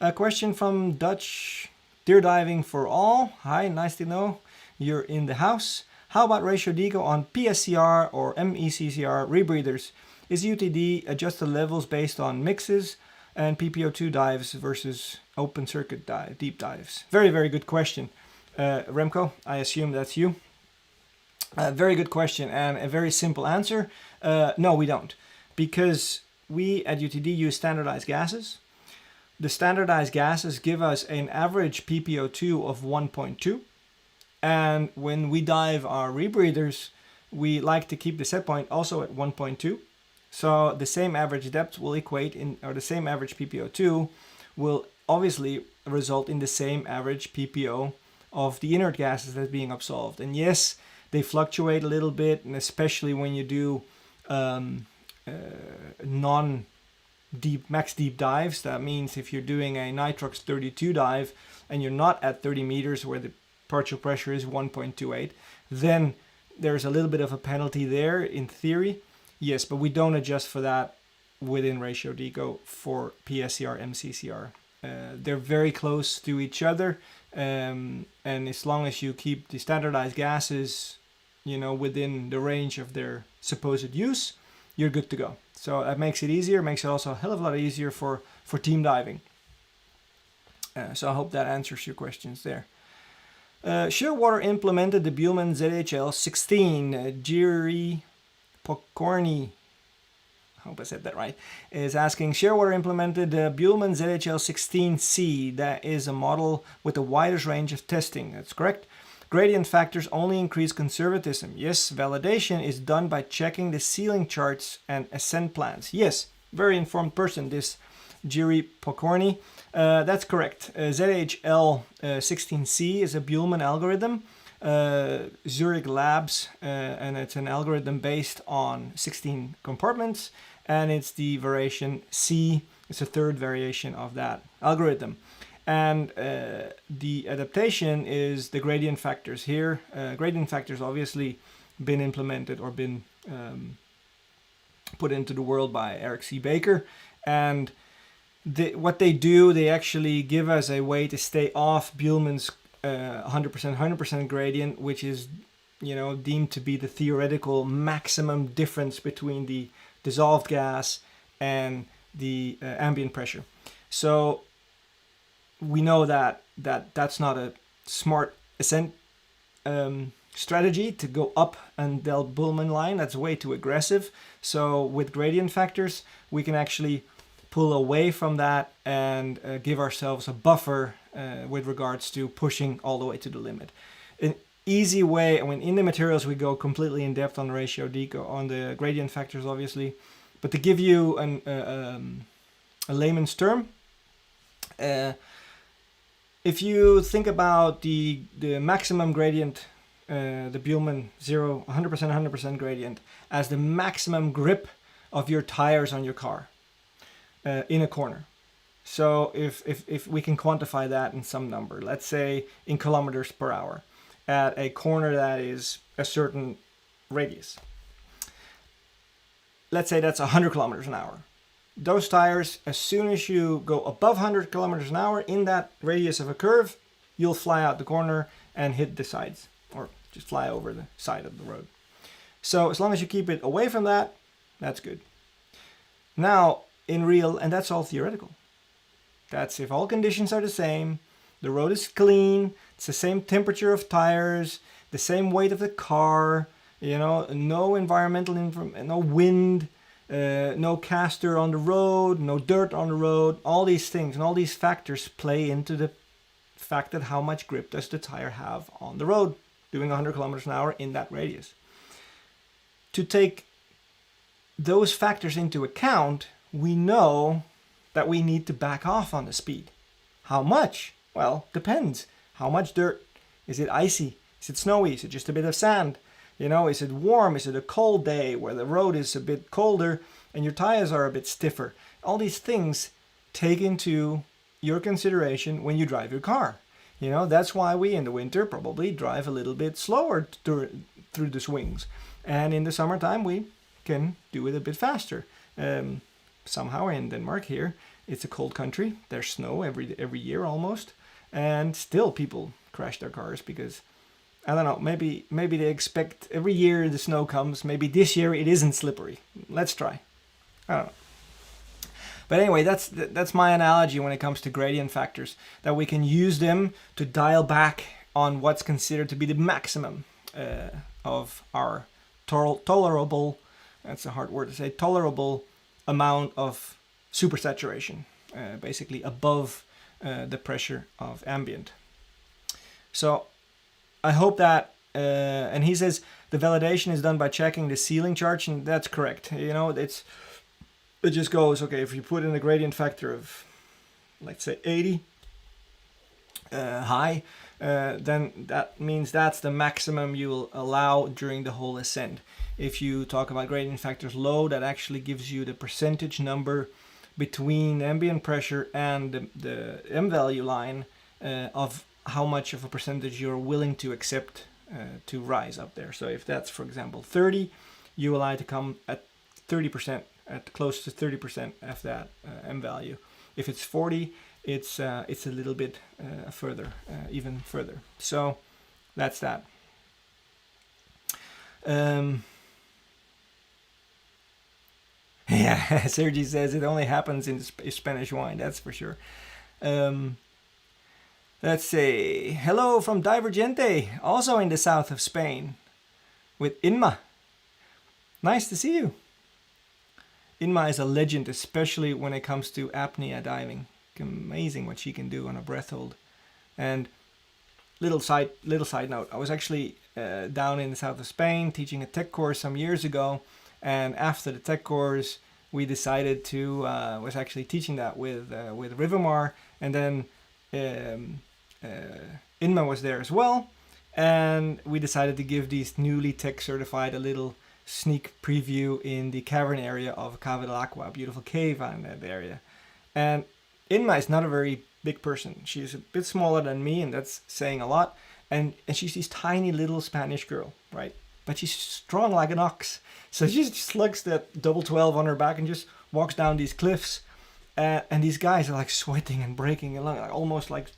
A question from Dutch. Deer diving for all. Hi, nice to know you're in the house. How about Ratio Deco on PSCR or MECCR rebreathers? Is UTD adjust the levels based on mixes and PPO2 dives versus open circuit deep dives? Very, very good question. Remco, I assume that's you. Very good question, and a very simple answer. No, we don't. Because we at UTD use standardized gases. The standardized gases give us an average PPO2 of 1.2. And when we dive our rebreathers, we like to keep the set point also at 1.2. So the same average depth will equate in, or the same average PPO2 will obviously result in the same average PPO of the inert gases that's being absolved. And yes, they fluctuate a little bit, and especially when you do non-deep, max deep dives. That means if you're doing a nitrox 32 dive and you're not at 30 meters where the partial pressure is 1.28, then there's a little bit of a penalty there in theory. Yes, but we don't adjust for that within Ratio Deco for PSCR, MCCR. They're very close to each other, and as long as you keep the standardized gases, you know, within the range of their supposed use, you're good to go. So that makes it easier, makes it also a hell of a lot easier for team diving. So I hope that answers your questions there. Shearwater implemented the Buhlmann ZHL 16. Jiri Pokorny, I hope I said that right, is asking, Shearwater implemented the Buhlmann ZHL 16C. That is a model with the widest range of testing. That's correct. Gradient factors only increase conservatism. Yes, validation is done by checking the ceiling charts and ascent plans. Yes, very informed person, this Jiri Pokorny. That's correct. ZHL 16C is a Buhlmann algorithm. Zurich Labs, and it's an algorithm based on 16 compartments, and it's the variation C. It's a third variation of that algorithm. And the adaptation is the gradient factors here. Gradient factors obviously been implemented or been put into the world by Eric C. Baker. And what they do, they actually give us a way to stay off Buhlmann's 100% gradient, which is, you know, deemed to be the theoretical maximum difference between the dissolved gas and the ambient pressure. So we know that that's not a smart ascent strategy to go up and the Buhlmann line. That's way too aggressive. So with gradient factors, we can actually pull away from that and give ourselves a buffer with regards to pushing all the way to the limit. An easy way, I mean, in the materials we go completely in depth on the Ratio Deco, on the gradient factors obviously, but to give you a layman's term, if you think about the maximum gradient, the Buhlmann 100% gradient, as the maximum grip of your tires on your car in a corner. So if we can quantify that in some number, let's say in kilometers per hour, at a corner that is a certain radius. Let's say that's 100 kilometers an hour. Those tires, as soon as you go above 100 kilometers an hour in that radius of a curve, you'll fly out the corner and hit the sides, or just fly over the side of the road. So as long as you keep it away from that, that's good. Now, in real, and that's all theoretical. That's if all conditions are the same, the road is clean, it's the same temperature of tires, the same weight of the car, you know, no environmental, no wind, no caster on the road, no dirt on the road, all these things and all these factors play into the fact that how much grip does the tire have on the road doing 100 kilometers an hour in that radius. To take those factors into account, we know that we need to back off on the speed. How much? Well, depends. How much dirt? Is it icy? Is it snowy? Is it just a bit of sand? You know, is it warm? Is it a cold day where the road is a bit colder and your tires are a bit stiffer? All these things take into your consideration when you drive your car. You know, that's why we in the winter probably drive a little bit slower through the swings. And in the summertime, we can do it a bit faster. Somehow in Denmark here, it's a cold country. There's snow every year almost. And still people crash their cars because, I don't know, maybe they expect every year the snow comes. Maybe this year it isn't slippery. Let's try. I don't know. But anyway, that's my analogy when it comes to gradient factors, that we can use them to dial back on what's considered to be the maximum of our tolerable, that's a hard word to say, tolerable amount of supersaturation, basically above the pressure of ambient. So I hope that And he says the validation is done by checking the ceiling charge, and that's correct. You know, it just goes, okay, if you put in a gradient factor of, let's say 80 high, then that means that's the maximum you will allow during the whole ascent. If you talk about gradient factors low, that actually gives you the percentage number between ambient pressure and the M value line of how much of a percentage you're willing to accept to rise up there. So if that's, for example, 30, you allow to come at 30%, at close to 30% of that M value. If it's 40, it's a little bit further, even further. So that's that. Yeah, Sergi says it only happens in Spanish wine, that's for sure. Let's say, hello from Divergente, also in the south of Spain, with Inma. Nice to see you. Inma is a legend, especially when it comes to apnea diving. Amazing what she can do on a breath hold. And little side note, I was actually down in the south of Spain teaching a tech course some years ago, and after the tech course we decided to was actually teaching that with Rivamar, and then Inma was there as well, and we decided to give these newly tech certified a little sneak preview in the cavern area of Cave del Aqua, a beautiful cave in that area. And Inma is not a very big person. She's a bit smaller than me, and that's saying a lot. And she's this tiny little Spanish girl, right? But she's strong like an ox. So she just lugs that double 12 on her back and just walks down these cliffs. And these guys are like sweating and breaking along, like almost like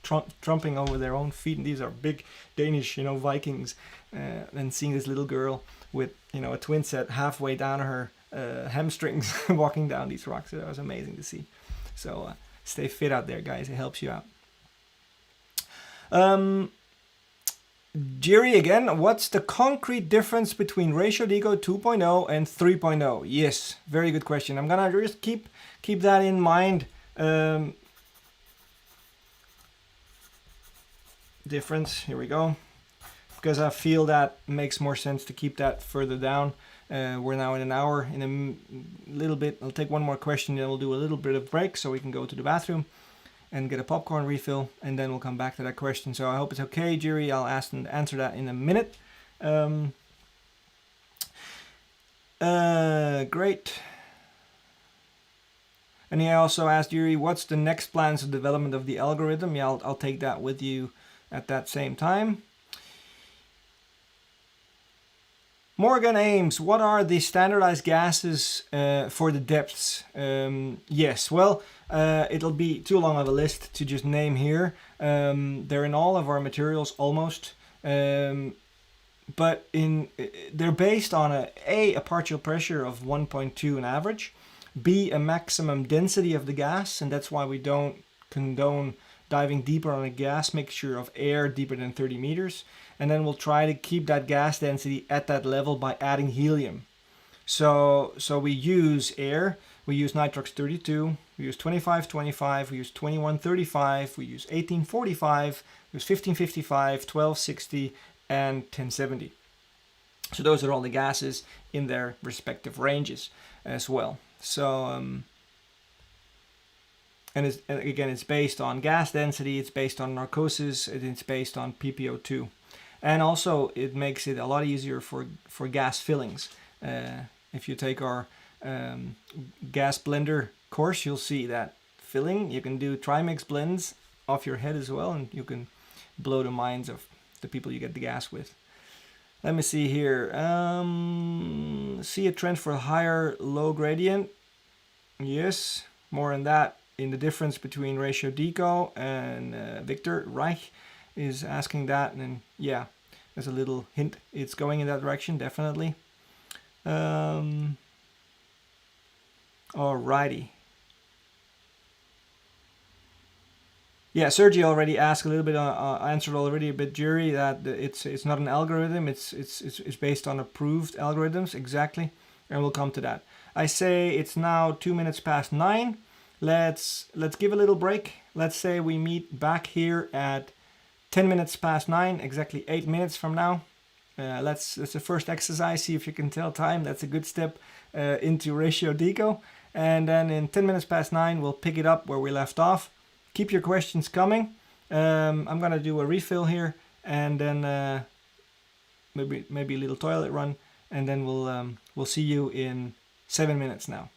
trumping over their own feet. And these are big Danish, Vikings. And seeing this little girl with, a twin set halfway down her hamstrings walking down these rocks, that was amazing to see. So stay fit out there, guys. It helps you out. Jerry again, what's the concrete difference between Ratio Deco 2.0 and 3.0? Yes, very good question. I'm gonna just keep that in mind. Difference, here we go. Because I feel that makes more sense to keep that further down. We're now in an hour. In a little bit, I'll take one more question, then we'll do a little bit of break so we can go to the bathroom and get a popcorn refill, and then we'll come back to that question. So I hope it's okay, Jerry. I'll ask them to answer that in a minute. Great. And he also asked Jerry, what's the next plans of development of the algorithm? Yeah, I'll take that with you at that same time. Morgan Ames, what are the standardized gases for the depths? Yes, well, it'll be too long of a list to just name here. They're in all of our materials almost, but they're based on a partial pressure of 1.2 on average, B, a maximum density of the gas, and that's why we don't condone diving deeper on a gas mixture of air deeper than 30 meters. And then we'll try to keep that gas density at that level by adding helium. So we use air, we use nitrox 32, we use 2525, we use 2135, we use 1845, we use 1555, 1260, and 1070. So those are all the gases in their respective ranges as well. So and again, it's based on gas density, it's based on narcosis, and it's based on PPO2. And also, it makes it a lot easier for gas fillings. If you take our gas blender course, you'll see that filling, you can do trimix blends off your head as well, and you can blow the minds of the people you get the gas with. Let me see here. See a trend for higher low gradient? Yes, more on that in the difference between Ratio Deco and Victor Reich is asking that, and yeah, there's a little hint it's going in that direction, definitely. Alrighty. Yeah, Sergi already asked a little bit, answered already a bit, Jury, that it's not an algorithm, it's based on approved algorithms, exactly, and we'll come to that. I say it's now 2 minutes past 9. Let's give a little break. Let's say we meet back here at 10 minutes past 9, exactly 8 minutes from now. That's the first exercise. See if you can tell time. That's a good step into Ratio Deco. And then in 10 minutes past 9, we'll pick it up where we left off. Keep your questions coming. I'm gonna do a refill here, and then maybe a little toilet run, and then we'll see you in 7 minutes now.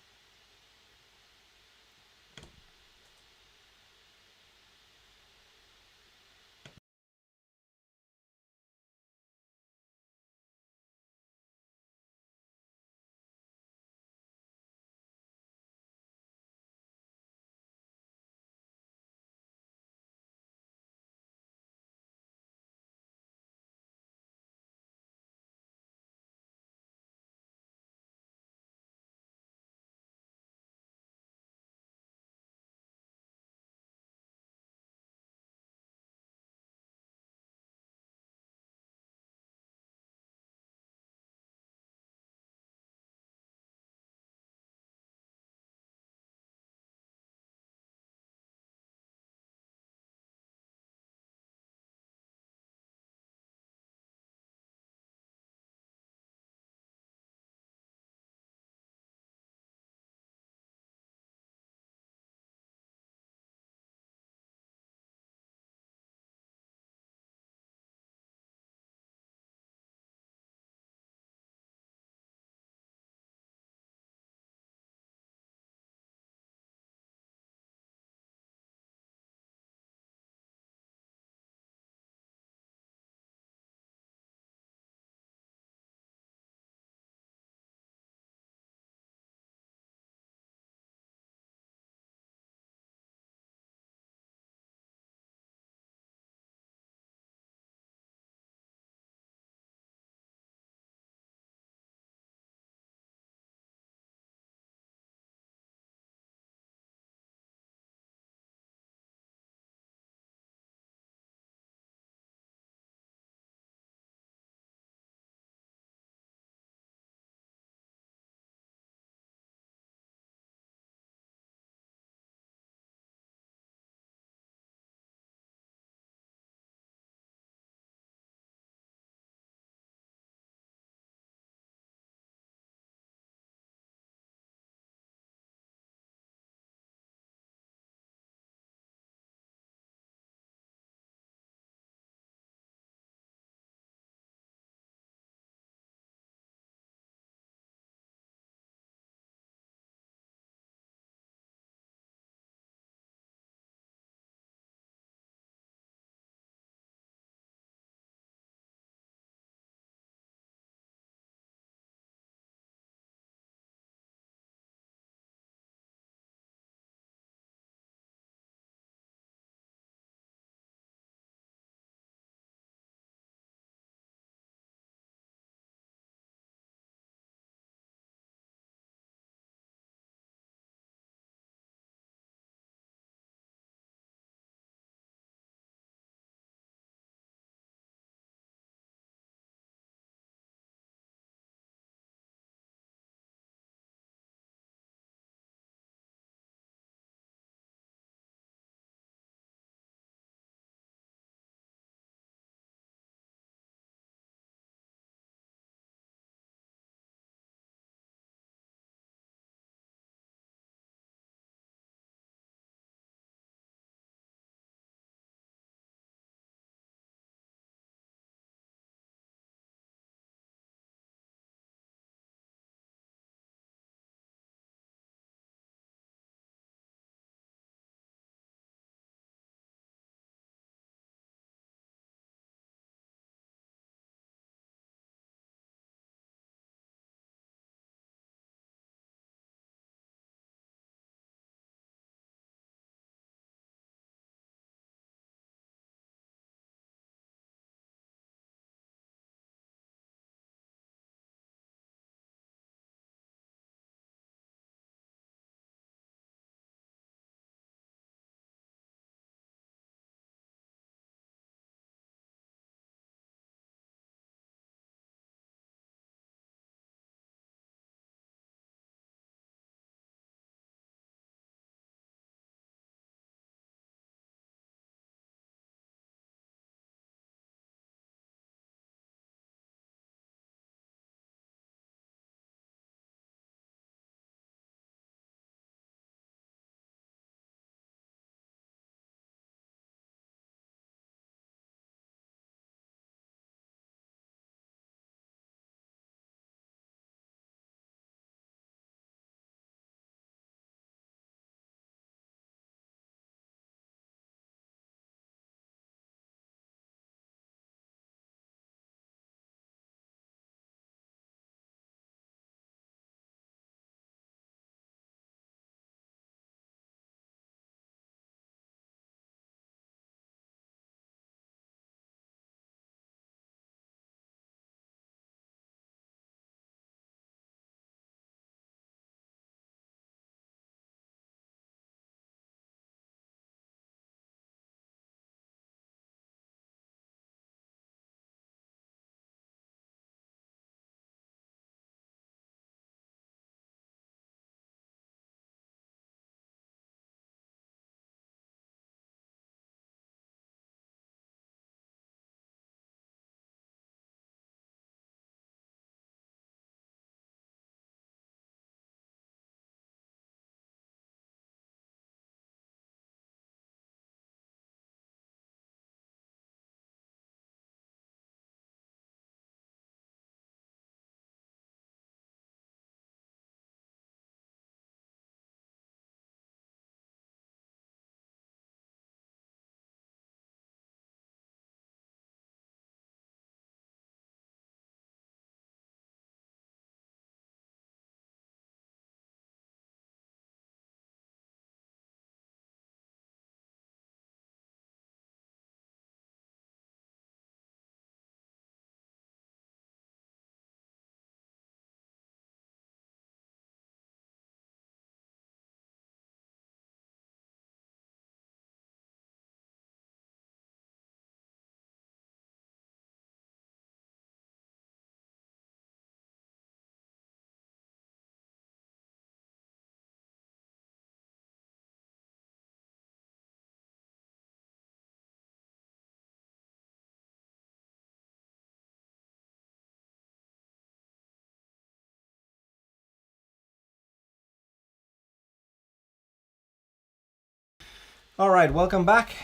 All right, welcome back.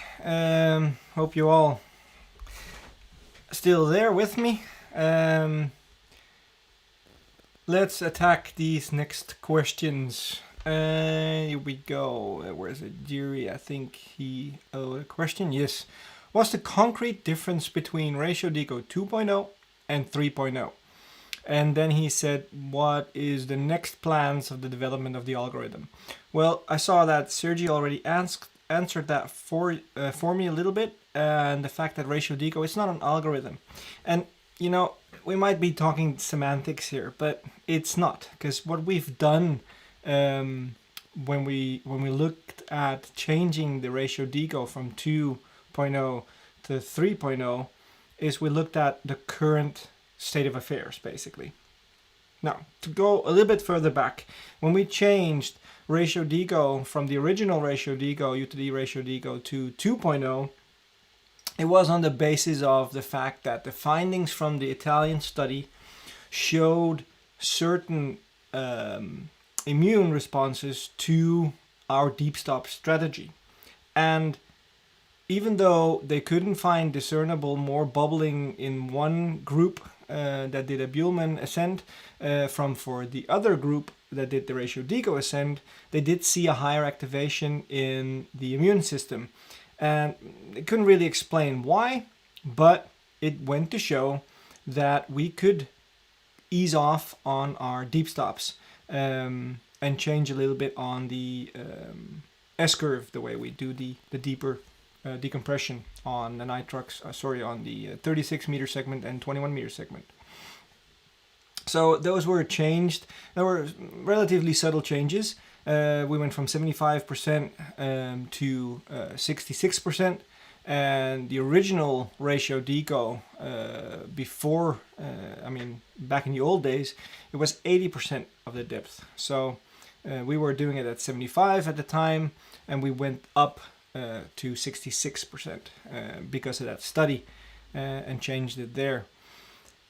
Hope you all still there with me. Let's attack these next questions. Here we go. Where's it? Jerry, I think he a question. Yes. What's the concrete difference between Ratio Deco 2.0 and 3.0? And then he said, what is the next plans of the development of the algorithm? Well, I saw that Sergi already answered that for me a little bit, and the fact that Ratio Deco is not an algorithm. And, you know, we might be talking semantics here, but it's not, because what we've done when we looked at changing the Ratio Deco from 2.0 to 3.0 is we looked at the current state of affairs, basically. Now, to go a little bit further back, when we changed Ratio Deco from the original Ratio Deco, UTD Ratio Deco, to 2.0, it was on the basis of the fact that the findings from the Italian study showed certain immune responses to our deep stop strategy. And even though they couldn't find discernible more bubbling in one group that did a Buhlmann ascent from for the other group that did the Ratio Deco ascent, they did see a higher activation in the immune system. And they couldn't really explain why, but it went to show that we could ease off on our deep stops and change a little bit on the S-curve, the way we do the deeper decompression on the nitrox, on the 36 meter segment and 21 meter segment. So those were changed. There were relatively subtle changes. We went from 75% to 66%, and the original Ratio Deco before, back in the old days, it was 80% of the depth. So we were doing it at 75 at the time, and we went up to 66% because of that study and changed it there.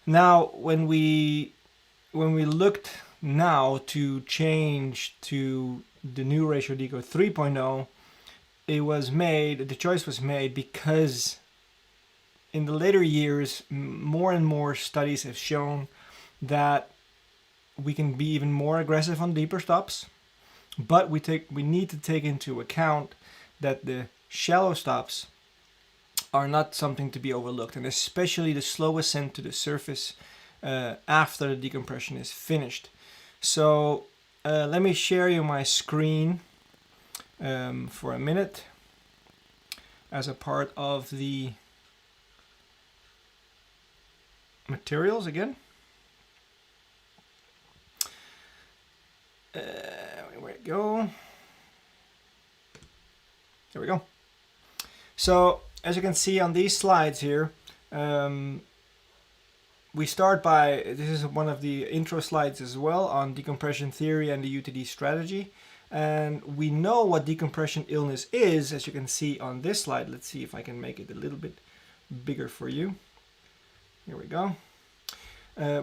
Now, when we looked now to change to the new Ratio Deco 3.0, the choice was made because in the later years, more and more studies have shown that we can be even more aggressive on deeper stops, but we need to take into account that the shallow stops are not something to be overlooked, and especially the slow ascent to the surface after the decompression is finished. So let me share you my screen for a minute as a part of the materials again. Where we go. There we go. So as you can see on these slides here, we start by, this is one of the intro slides as well on decompression theory and the UTD strategy. And we know what decompression illness is, as you can see on this slide. Let's see if I can make it a little bit bigger for you. Here we go.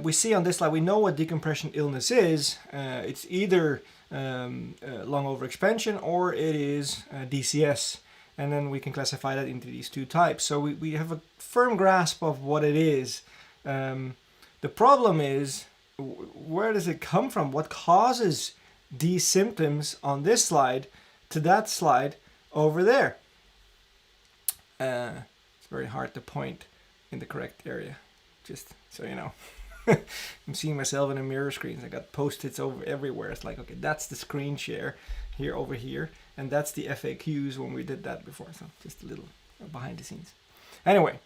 We see on this slide, we know what decompression illness is. It's either lung overexpansion or it is DCS. And then we can classify that into these two types. So we have a firm grasp of what it is. The problem is, where does it come from? What causes these symptoms on this slide to that slide over there? It's very hard to point in the correct area, just so you know. I'm seeing myself in a mirror screen. I got post-its over everywhere. It's like, okay, that's the screen share here over here, and that's the FAQs when we did that before. So just a little behind the scenes. Anyway,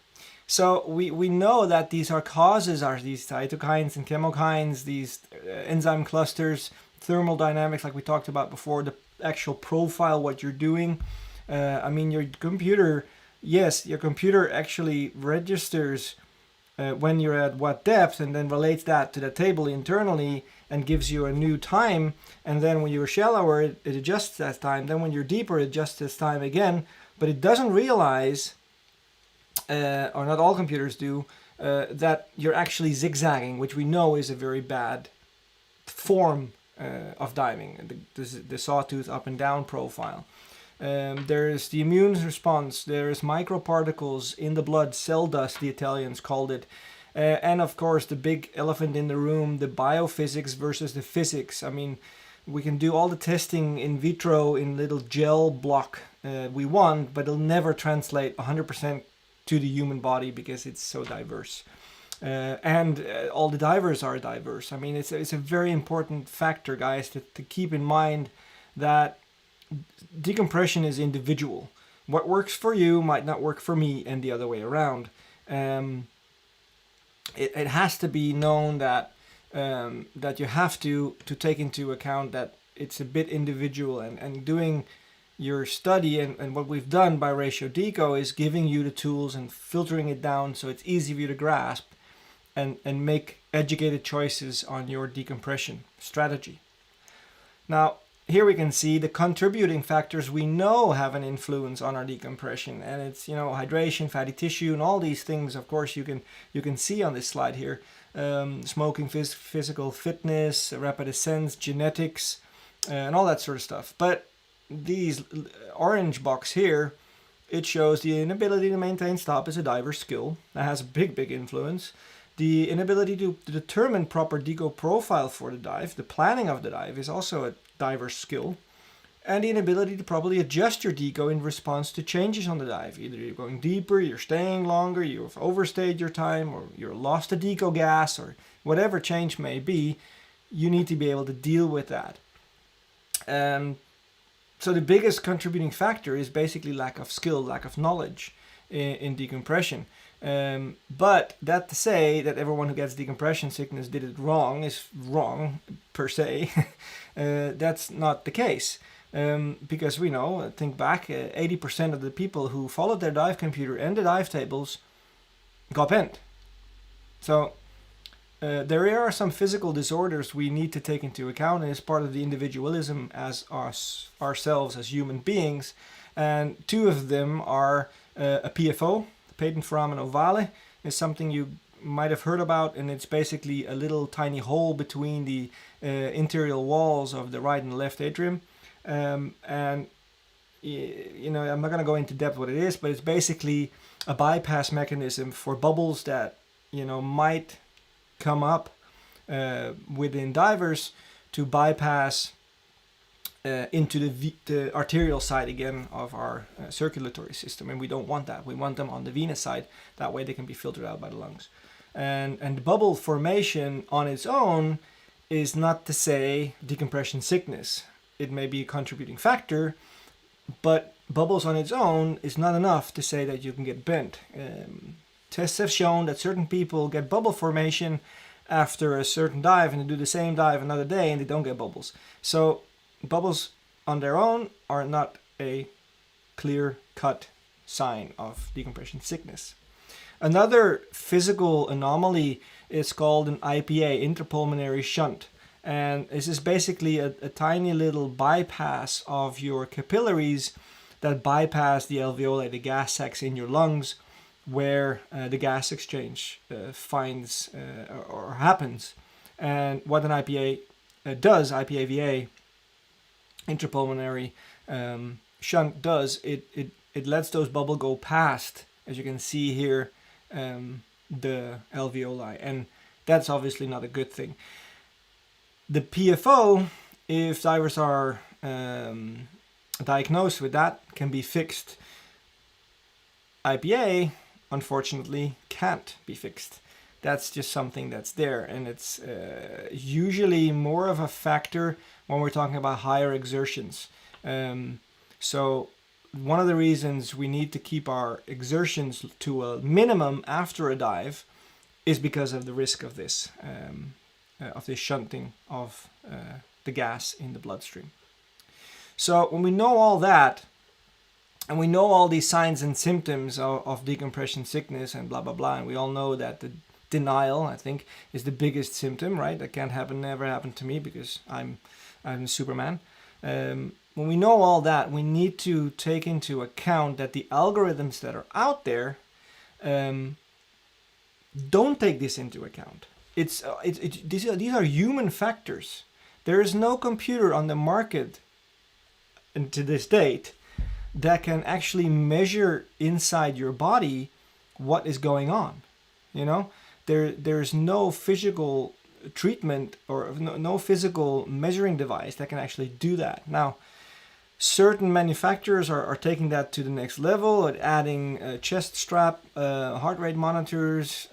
so we know that these causes are these cytokines and chemokines, these enzyme clusters, thermodynamics, like we talked about before, the actual profile, what you're doing. Your computer, yes, your computer actually registers when you're at what depth, and then relates that to the table internally and gives you a new time. And then when you're shallower, it adjusts that time. Then when you're deeper, it adjusts this time again. But it doesn't realize, or not all computers do, that you're actually zigzagging, which we know is a very bad form of diving, the sawtooth up and down profile. There's the immune response. There's microparticles in the blood, cell dust, the Italians called it. And of course, the big elephant in the room, the biophysics versus the physics. I mean, we can do all the testing in vitro in little gel block we want, but it'll never translate 100% to the human body because it's so diverse. And all the divers are diverse. I mean, it's a very important factor, guys, to keep in mind that decompression is individual. What works for you might not work for me, and the other way around. It has to be known that that you have to take into account that it's a bit individual, and doing your study and what we've done by Ratio Deco is giving you the tools and filtering it down so it's easy for you to grasp and make educated choices on your decompression strategy. Now, here we can see the contributing factors we know have an influence on our decompression, and it's, you know, hydration, fatty tissue, and all these things. Of course, you can see on this slide here: smoking, physical fitness, rapid ascents, genetics, and all that sort of stuff. But these orange box here, it shows the inability to maintain stop is a diver's skill. That has a big influence. The inability to determine proper deco profile for the dive, the planning of the dive, is also a diver's skill. And the inability to properly adjust your deco in response to changes on the dive. Either you're going deeper, you're staying longer, you've overstayed your time, or you're lost a deco gas, or whatever change may be, you need to be able to deal with that. So the biggest contributing factor is basically lack of skill, lack of knowledge in decompression. But that to say that everyone who gets decompression sickness did it wrong is wrong per se. That's not the case. Because we know, think back, 80% of the people who followed their dive computer and the dive tables got bent. So there are some physical disorders we need to take into account, and it's part of the individualism as ourselves as human beings. And two of them are a PFO, patent foramen ovale, is something you might have heard about, and it's basically a little tiny hole between the interior walls of the right and left atrium. And you know, I'm not going to go into depth what it is, but it's basically a bypass mechanism for bubbles that, you know, might come up within divers to bypass into the arterial side again of our circulatory system, and we don't want that. We want them on the venous side. That way they can be filtered out by the lungs. And the bubble formation on its own is not to say decompression sickness. It may be a contributing factor, but bubbles on its own is not enough to say that you can get bent. Tests have shown that certain people get bubble formation after a certain dive, and they do the same dive another day and they don't get bubbles. So bubbles on their own are not a clear-cut sign of decompression sickness. Another physical anomaly is called an IPA, interpulmonary shunt. And this is basically a tiny little bypass of your capillaries that bypass the alveoli, the gas sacs in your lungs, where the gas exchange finds or happens. And what an IPA does, IPAVA, interpulmonary shunt does, it lets those bubbles go past, as you can see here, the alveoli, and that's obviously not a good thing. The PFO, if divers are diagnosed with that, can be fixed. IPA, unfortunately, can't be fixed. That's just something that's there, and it's usually more of a factor when we're talking about higher exertions. So one of the reasons we need to keep our exertions to a minimum after a dive is because of the risk of this shunting of the gas in the bloodstream. So when we know all that, and we know all these signs and symptoms of decompression sickness and blah, blah, blah, and we all know that the denial, I think, is the biggest symptom, right? That can't happen, never happened to me because I'm Superman. When we know all that, we need to take into account that the algorithms that are out there don't take this into account. These are human factors. There is no computer on the market, and to this date, that can actually measure inside your body what is going on. You know, there's no physical treatment or no physical measuring device that can actually do that. Now, certain manufacturers are taking that to the next level, adding chest strap, heart rate monitors,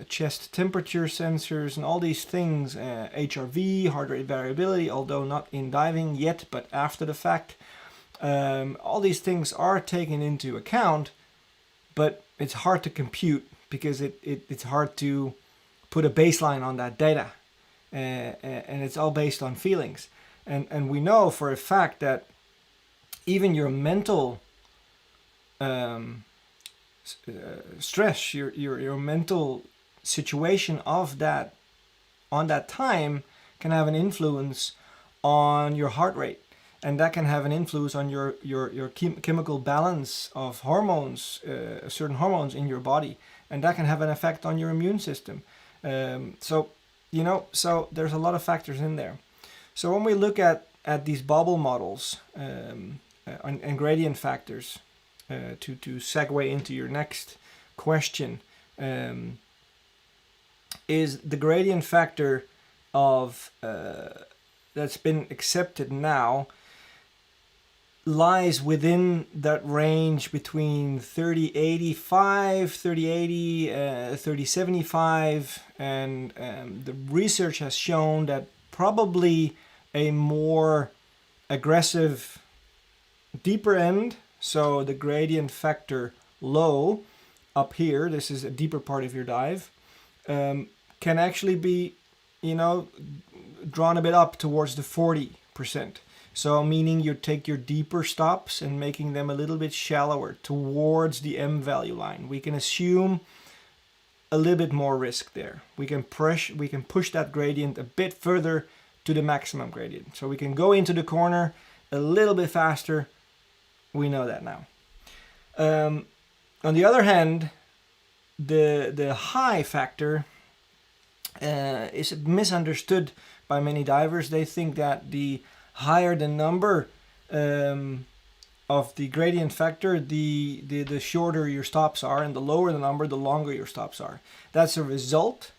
chest temperature sensors, and all these things, HRV, heart rate variability, although not in diving yet, but after the fact. All these things are taken into account, but it's hard to compute because it's hard to put a baseline on that data. And it's all based on feelings. And we know for a fact that even your mental stress, your mental situation of that on that time can have an influence on your heart rate, and that can have an influence on your chemical balance of hormones, certain hormones in your body, and that can have an effect on your immune system. So there's a lot of factors in there. So when we look at these bubble models and gradient factors, to segue into your next question, is the gradient factor of that's been accepted now lies within that range between 3085, 3080, 3075, and the research has shown that probably a more aggressive deeper end, so the gradient factor low up here, this is a deeper part of your dive, can actually be, drawn a bit up towards the 40%. So meaning you take your deeper stops and making them a little bit shallower towards the M value line. We can assume a little bit more risk there. We can push that gradient a bit further to the maximum gradient. So we can go into the corner a little bit faster. We know that now. On the other hand, the high factor is misunderstood by many divers. They think that the higher the number of the gradient factor, the shorter your stops are, and the lower the number, the longer your stops are. That's a result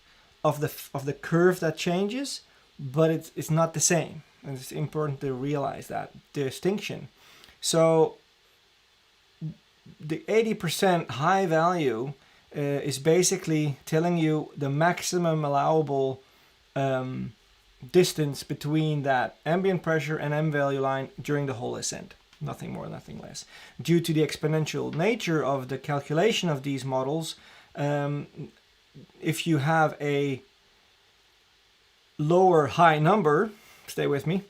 of the curve that changes, but it's not the same. And it's important to realize that distinction. So the 80% high value is basically telling you the maximum allowable distance between that ambient pressure and M value line during the whole ascent. Nothing more, nothing less. Due to the exponential nature of the calculation of these models, if you have a lower high number, stay with me,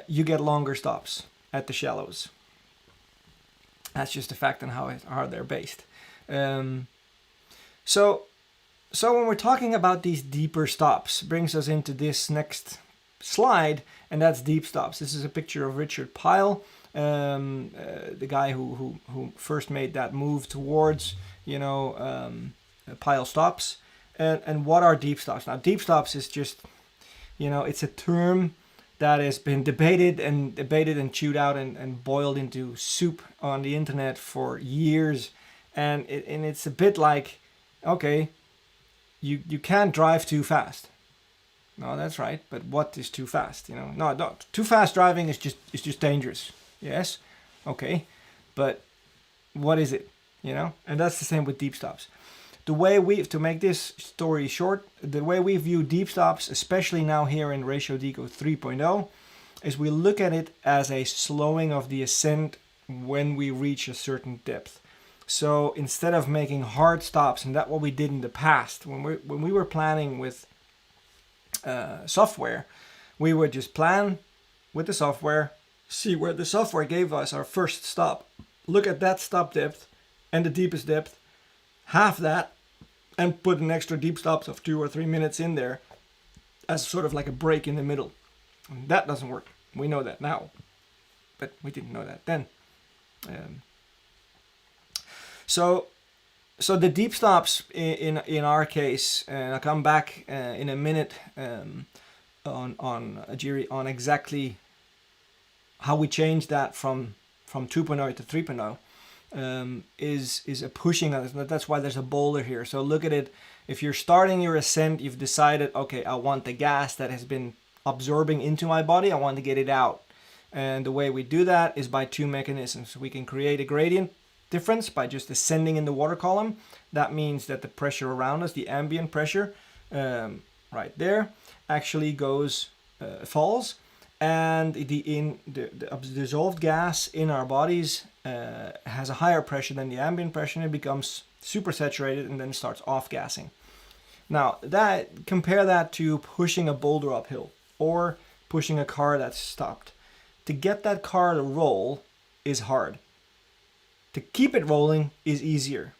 you get longer stops at the shallows. That's just a fact on how they're based. So when we're talking about these deeper stops, brings us into this next slide, and that's deep stops. This is a picture of Richard Pyle, the guy who first made that move towards, Pyle stops. And what are deep stops? Now, deep stops is just, it's a term that has been debated and chewed out and boiled into soup on the internet for years. And it's a bit like, okay, you can't drive too fast. No, that's right. But what is too fast? No, too fast driving is just dangerous. Yes, okay, but what is it? And that's the same with deep stops. The way to make this story short, the way we view deep stops, especially now here in Ratio Deco 3.0, is we look at it as a slowing of the ascent when we reach a certain depth. So instead of making hard stops, and that's what we did in the past, when we were planning with software, we would just plan with the software, see where the software gave us our first stop, look at that stop depth and the deepest depth, half that, and put an extra deep stops of 2 or 3 minutes in there as sort of like a break in the middle. And that doesn't work. We know that now, but we didn't know that then. So the deep stops in our case, and I'll come back in a minute on exactly how we changed that from from 2.0 to 3.0 is a pushing on it. That's why there's a boulder here. So look at it. If you're starting your ascent, you've decided, okay, I want the gas that has been absorbing into my body, I want to get it out. And the way we do that is by two mechanisms. We can create a gradient difference by just ascending in the water column. That means that the pressure around us, the ambient pressure right there, actually falls, and the dissolved gas in our bodies has a higher pressure than the ambient pressure, and it becomes super saturated and then starts off gassing. Now compare that to pushing a boulder uphill or pushing a car that's stopped. To get that car to roll is hard. To keep it rolling is easier.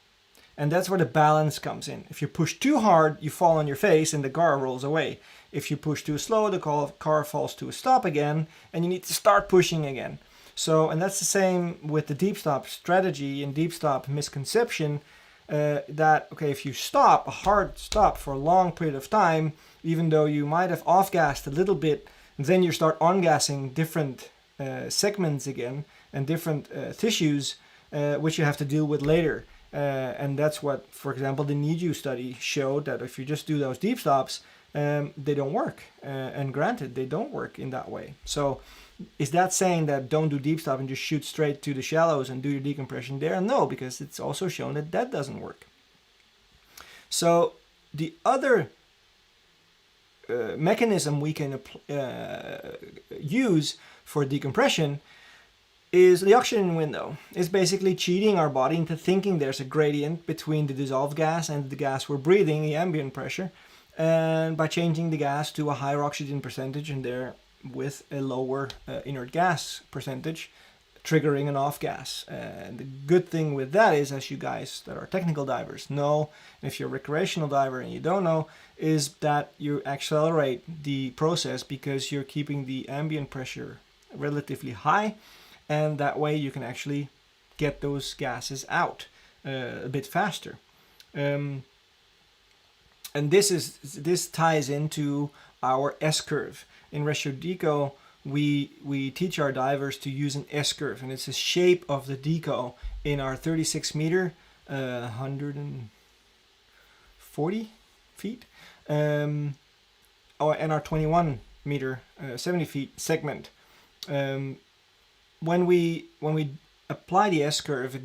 And that's where the balance comes in. If you push too hard, you fall on your face and the car rolls away. If you push too slow, the car falls to a stop again, and you need to start pushing again. So, and that's the same with the deep stop strategy and deep stop misconception, that, okay, if you stop, a hard stop for a long period of time, even though you might have off-gassed a little bit, then you start on-gassing different segments again and different tissues, which you have to deal with later. And that's what, for example, the NIDU study showed, that if you just do those deep stops, they don't work. And granted, they don't work in that way. So is that saying that don't do deep stop and just shoot straight to the shallows and do your decompression there? No, because it's also shown that that doesn't work. So the other mechanism we can use for decompression is the oxygen window. It's basically cheating our body into thinking there's a gradient between the dissolved gas and the gas we're breathing, the ambient pressure, and by changing the gas to a higher oxygen percentage and there with a lower inert gas percentage, triggering an off gas. And the good thing with that is, as you guys that are technical divers know, if you're a recreational diver and you don't know, is that you accelerate the process because you're keeping the ambient pressure relatively high, and that way you can actually get those gases out a bit faster. And this ties into our S-curve. In Ratio Deco, we teach our divers to use an S-curve, and it's the shape of the deco in our 36 meter, 140 feet, and our 21 meter, 70 feet segment. When we apply the S-curve,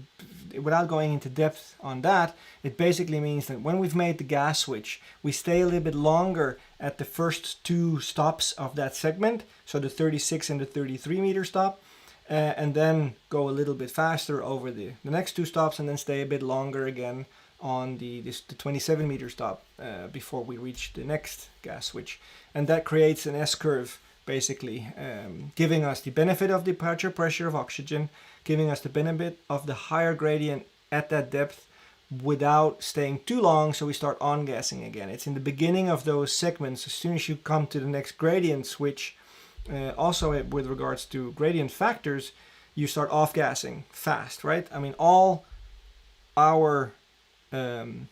without going into depth on that, it basically means that when we've made the gas switch, we stay a little bit longer at the first two stops of that segment, so the 36 and the 33 meter stop, and then go a little bit faster over the next two stops, and then stay a bit longer again on the 27 meter stop before we reach the next gas switch. And that creates an S-curve, basically giving us the benefit of the departure pressure of oxygen, giving us the benefit of the higher gradient at that depth without staying too long, so we start on-gassing again. It's in the beginning of those segments. As soon as you come to the next gradient switch, also with regards to gradient factors, you start off-gassing fast, right? I mean, all our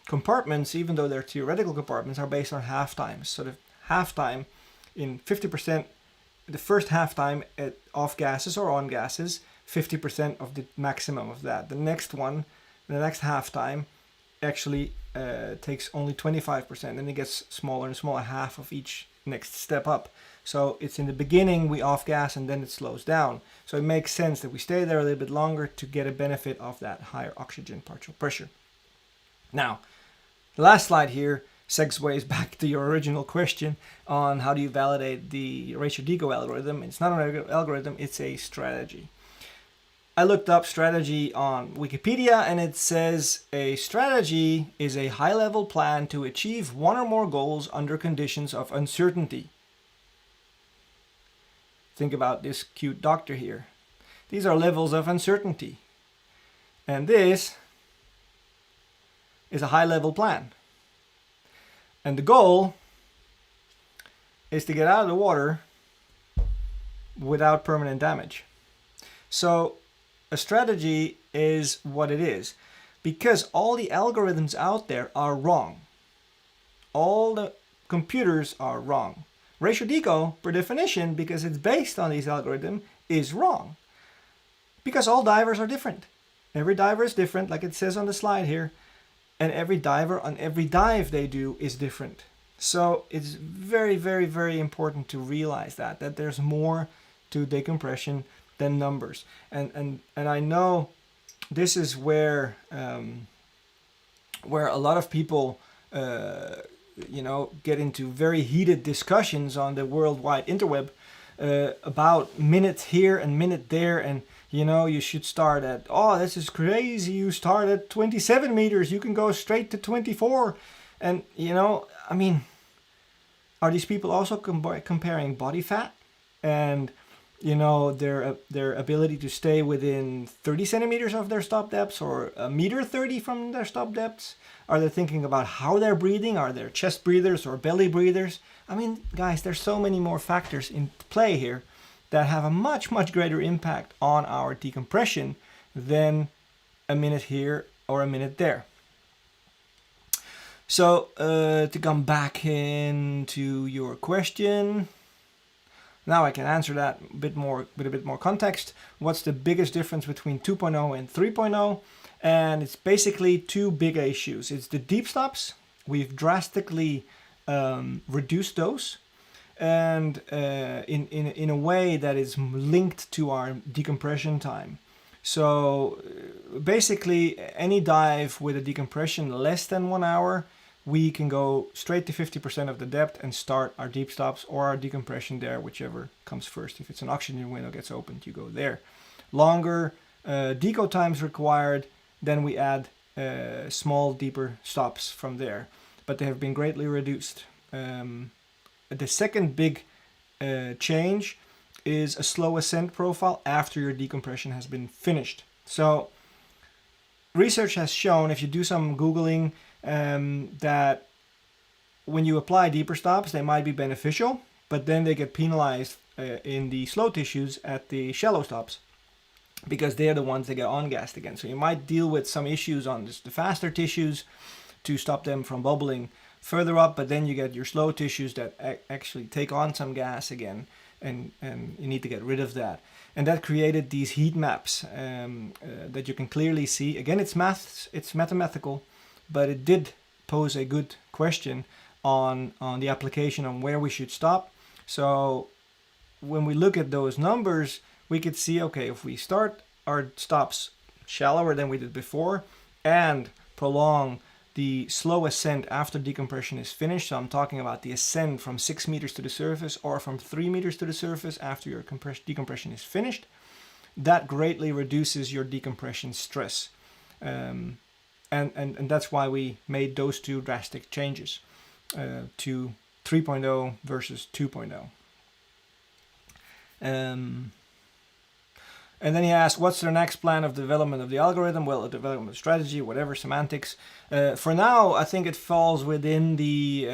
compartments, even though they're theoretical compartments, are based on half-times. So the half-time in 50%, the first half-time at off-gases or on-gases, 50% of the maximum of that. The next one, the next half-time, actually takes only 25%, and it gets smaller and smaller, half of each next step up. So it's in the beginning we off-gas and then it slows down. So it makes sense that we stay there a little bit longer to get a benefit of that higher oxygen partial pressure. Now, the last slide here segues back to your original question on how do you validate the Ratio Deco algorithm. It's not an algorithm, it's a strategy. I looked up strategy on Wikipedia, and it says a strategy is a high-level plan to achieve one or more goals under conditions of uncertainty. Think about this cute doctor here. These are levels of uncertainty. And this is a high-level plan. And the goal is to get out of the water without permanent damage. So a strategy is what it is, because all the algorithms out there are wrong. All the computers are wrong. Ratio Deco, per definition, because it's based on these algorithms, is wrong. Because all divers are different. Every diver is different, like it says on the slide here. And every diver on every dive they do is different. So it's very, very, very important to realize that there's more to decompression than numbers. And I know this is where a lot of people get into very heated discussions on the worldwide interweb about minute here and minute there, and you should start at, oh, this is crazy, you start at 27 meters, you can go straight to 24. And I mean, are these people also comparing body fat and their ability to stay within 30 centimeters of their stop depths, or a meter 30 from their stop depths? Are they thinking about how they're breathing? Are they chest breathers or belly breathers? I mean, guys, there's so many more factors in play here that have a much, much greater impact on our decompression than a minute here or a minute there. So to come back into your question, now I can answer that a bit more with a bit more context. What's the biggest difference between 2.0 and 3.0? And it's basically two big issues. It's the deep stops. We've drastically reduced those, and in a way that is linked to our decompression time. So basically, any dive with a decompression less than 1 hour, we can go straight to 50% of the depth and start our deep stops or our decompression there, whichever comes first. If it's an oxygen window gets opened, you go there. Longer deco times required, then we add small, deeper stops from there. But they have been greatly reduced. The second big change is a slow ascent profile after your decompression has been finished. So research has shown, if you do some Googling, that when you apply deeper stops, they might be beneficial, but then they get penalized in the slow tissues at the shallow stops, because they're the ones that get on-gassed again. So you might deal with some issues on just the faster tissues to stop them from bubbling further up, but then you get your slow tissues that actually take on some gas again, and you need to get rid of that. And that created these heat maps that you can clearly see. Again, it's mathematical, but it did pose a good question on the application on where we should stop. So when we look at those numbers, we could see, okay, if we start our stops shallower than we did before and prolong the slow ascent after decompression is finished, so I'm talking about the ascent from 6 meters to the surface or from 3 meters to the surface after your decompression is finished, that greatly reduces your decompression stress. And that's why we made those two drastic changes to 3.0 versus 2.0. And then he asked, what's the next plan of development of the algorithm? Well, a development strategy, whatever, semantics. For now, I think it falls within the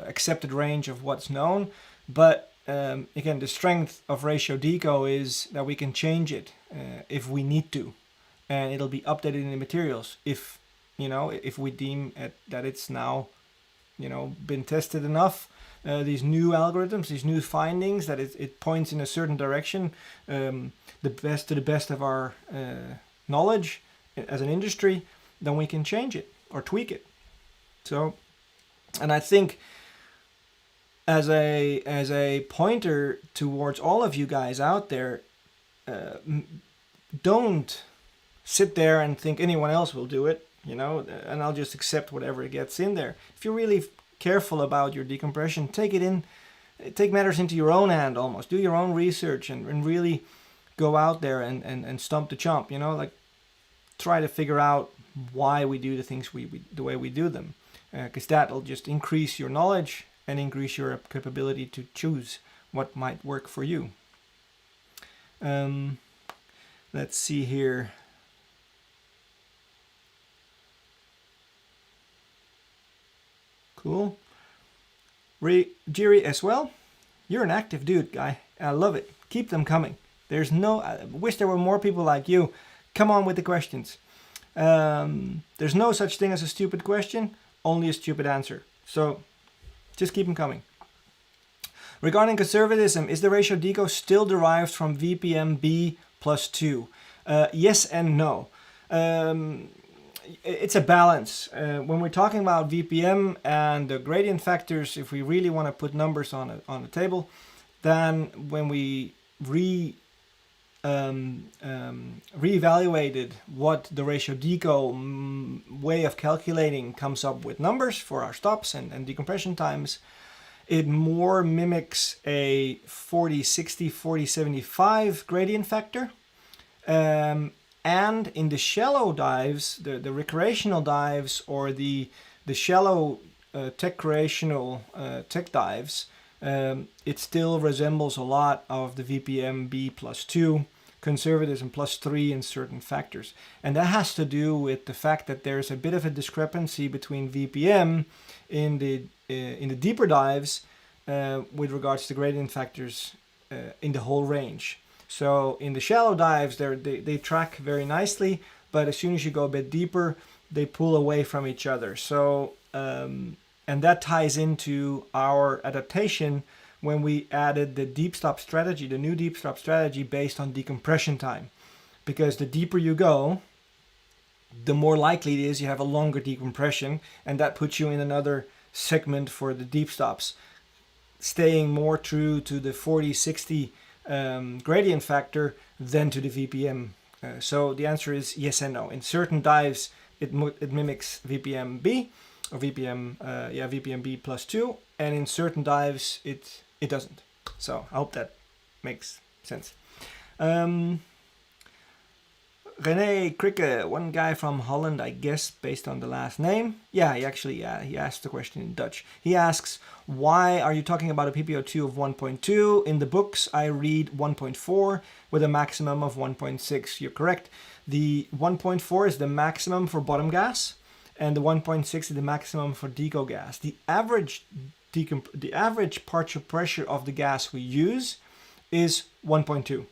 accepted range of what's known. But again, the strength of Ratio Deco is that we can change it if we need to. And it'll be updated in the materials if we deem that it's now been tested enough. These new algorithms, these new findings, that it points in a certain direction, to the best of our knowledge as an industry, then we can change it or tweak it. So, and I think as a pointer towards all of you guys out there, don't sit there and think anyone else will do it, and I'll just accept whatever gets in there. If you're really careful about your decompression, take matters into your own hand almost. Do your own research and really go out there and stump the chump, like try to figure out why we do the things the way we do them, because that'll just increase your knowledge and increase your capability to choose what might work for you. Let's see here. Cool. Jiri as well. You're an active dude, guy. I love it. Keep them coming. I wish there were more people like you. Come on with the questions. There's no such thing as a stupid question, only a stupid answer. So just keep them coming. Regarding conservatism, is the Ratio Deco still derived from VPMB plus 2. Yes and no. It's a balance. When we're talking about VPM and the gradient factors, if we really want to put numbers on the table, then when we reevaluated what the ratio Deco way of calculating comes up with numbers for our stops and decompression times, it more mimics a 40-60, 40-75 gradient factor. And in the shallow dives, the recreational dives or the shallow recreational tech dives, it still resembles a lot of the VPM B plus 2, conservatism plus 3 in certain factors. And that has to do with the fact that there's a bit of a discrepancy between VPM in the deeper dives with regards to gradient factors in the whole range. So in the shallow dives, they track very nicely, but as soon as you go a bit deeper, they pull away from each other. So and that ties into our adaptation when we added the deep stop strategy, the new deep stop strategy based on decompression time. Because the deeper you go, the more likely it is you have a longer decompression, and that puts you in another segment for the deep stops, staying more true to the 40-60 gradient factor than to the VPM. So the answer is yes and no. In certain dives, it mimics VPM B, or VPM B plus 2, and in certain dives it doesn't. So I hope that makes sense. René Krikke, one guy from Holland, I guess, based on the last name. Yeah, he asked the question in Dutch. He asks, why are you talking about a PPO2 of 1.2? In the books, I read 1.4 with a maximum of 1.6. You're correct. The 1.4 is the maximum for bottom gas, and the 1.6 is the maximum for deco gas. The average partial pressure of the gas we use is 1.2.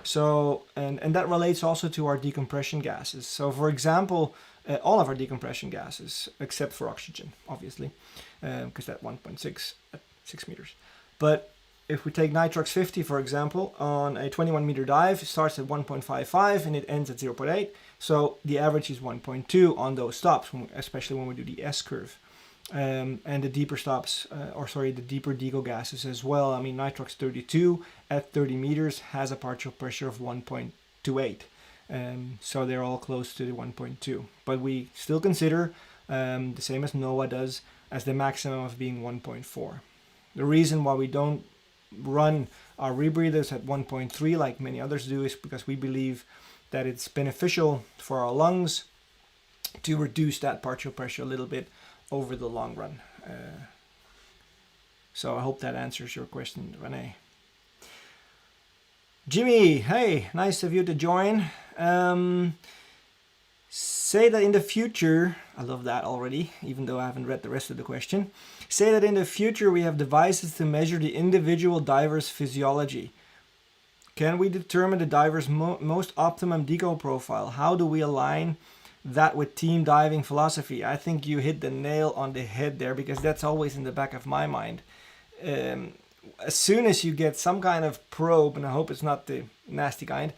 So, and that relates also to our decompression gases. So, for example, all of our decompression gases, except for oxygen, obviously, because that 1.6 at 6 meters. But if we take nitrox 50, for example, on a 21 meter dive, it starts at 1.55 and it ends at 0.8. So the average is 1.2 on those stops, especially when we do the S curve. And the deeper stops, the deeper deco gases as well. I mean, nitrox 32 at 30 meters has a partial pressure of 1.28. So they're all close to the 1.2. But we still consider, the same as NOAA does, as the maximum of being 1.4. The reason why we don't run our rebreathers at 1.3 like many others do is because we believe that it's beneficial for our lungs to reduce that partial pressure a little bit over the long run. So I hope that answers your question, René. Jimmy, hey, nice of you to join. Say that in the future, I love that already, even though I haven't read the rest of the question. Say that in the future we have devices to measure the individual diver's physiology. Can we determine the diver's most optimum deco profile? How do we align that with team diving philosophy? I think you hit the nail on the head there, because that's always in the back of my mind. As soon as you get some kind of probe, and I hope it's not the nasty kind,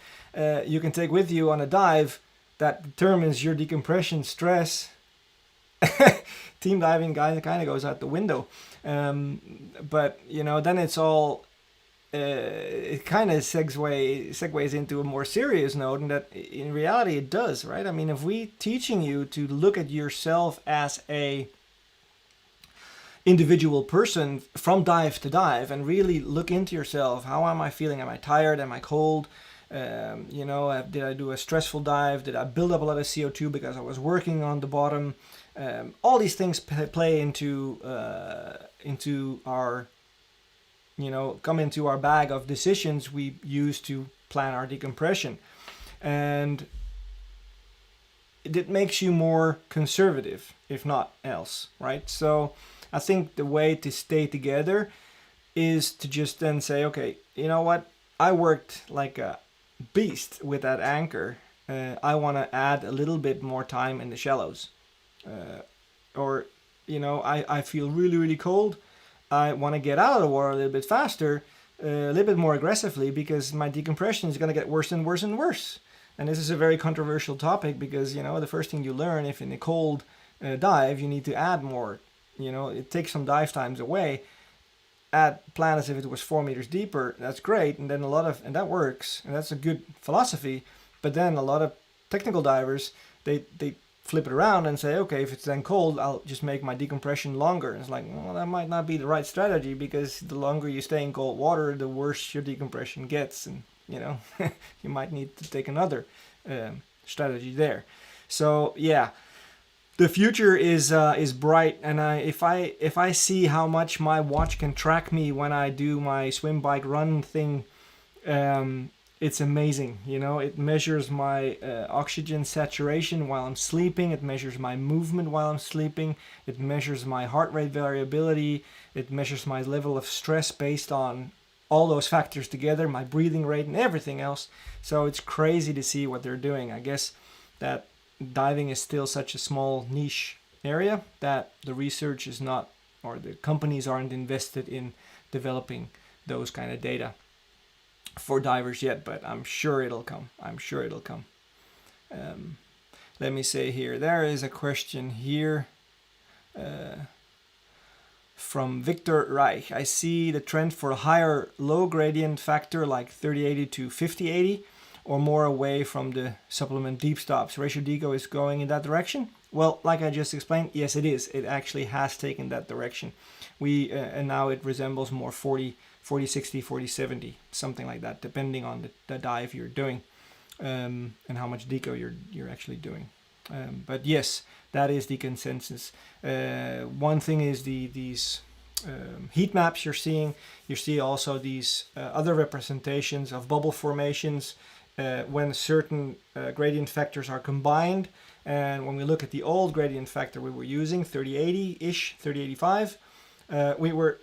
you can take with you on a dive that determines your decompression stress, team diving kind of goes out the window. But then it's all it kind of segues into a more serious note, and that in reality it does, right? I mean, if we teaching you to look at yourself as a individual person from dive to dive and really look into yourself, how am I feeling? Am I tired? Am I cold? Did I do a stressful dive? Did I build up a lot of CO2 because I was working on the bottom? All these things play into our, come into our bag of decisions we use to plan our decompression. And it makes you more conservative, if not else, right? So I think the way to stay together is to just then say, okay, you know what? I worked like a beast with that anchor. I want to add a little bit more time in the shallows. I feel really, really cold. I want to get out of the water a little bit faster. a little bit more aggressively because my decompression is going to get worse and worse and worse. And this is a very controversial topic because, the first thing you learn, if in a cold dive, you need to add more. It takes some dive times away. Add plan as if it was 4 meters deeper. That's great. And then and that works. And that's a good philosophy. But then a lot of technical divers, they flip it around and say, okay, if it's then cold, I'll just make my decompression longer. And it's like, well, that might not be the right strategy because the longer you stay in cold water, the worse your decompression gets. And you might need to take another strategy there. So yeah, the future is bright, and if I see how much my watch can track me when I do my swim, bike, run thing, it's amazing. It measures my oxygen saturation while I'm sleeping. It measures my movement while I'm sleeping. It measures my heart rate variability. It measures my level of stress based on all those factors together, my breathing rate and everything else. So it's crazy to see what they're doing. I guess that diving is still such a small niche area that the research is not, or the companies aren't invested in developing those kind of data for divers yet, but I'm sure it'll come. Let me say here, there is a question here from Victor Reich. I see the trend for a higher low gradient factor like 3080 to 5080 or more away from the supplement deep stops. Ratio Deco is going in that direction? Well, like I just explained, yes it is. It actually has taken that direction. And now it resembles more 40-60, 40-70, something like that, depending on the dive you're doing and how much deco you're actually doing. But yes, that is the consensus. One thing is these heat maps you're seeing. You see also these other representations of bubble formations when certain gradient factors are combined. And when we look at the old gradient factor we were using, 3080-ish, 3085, we were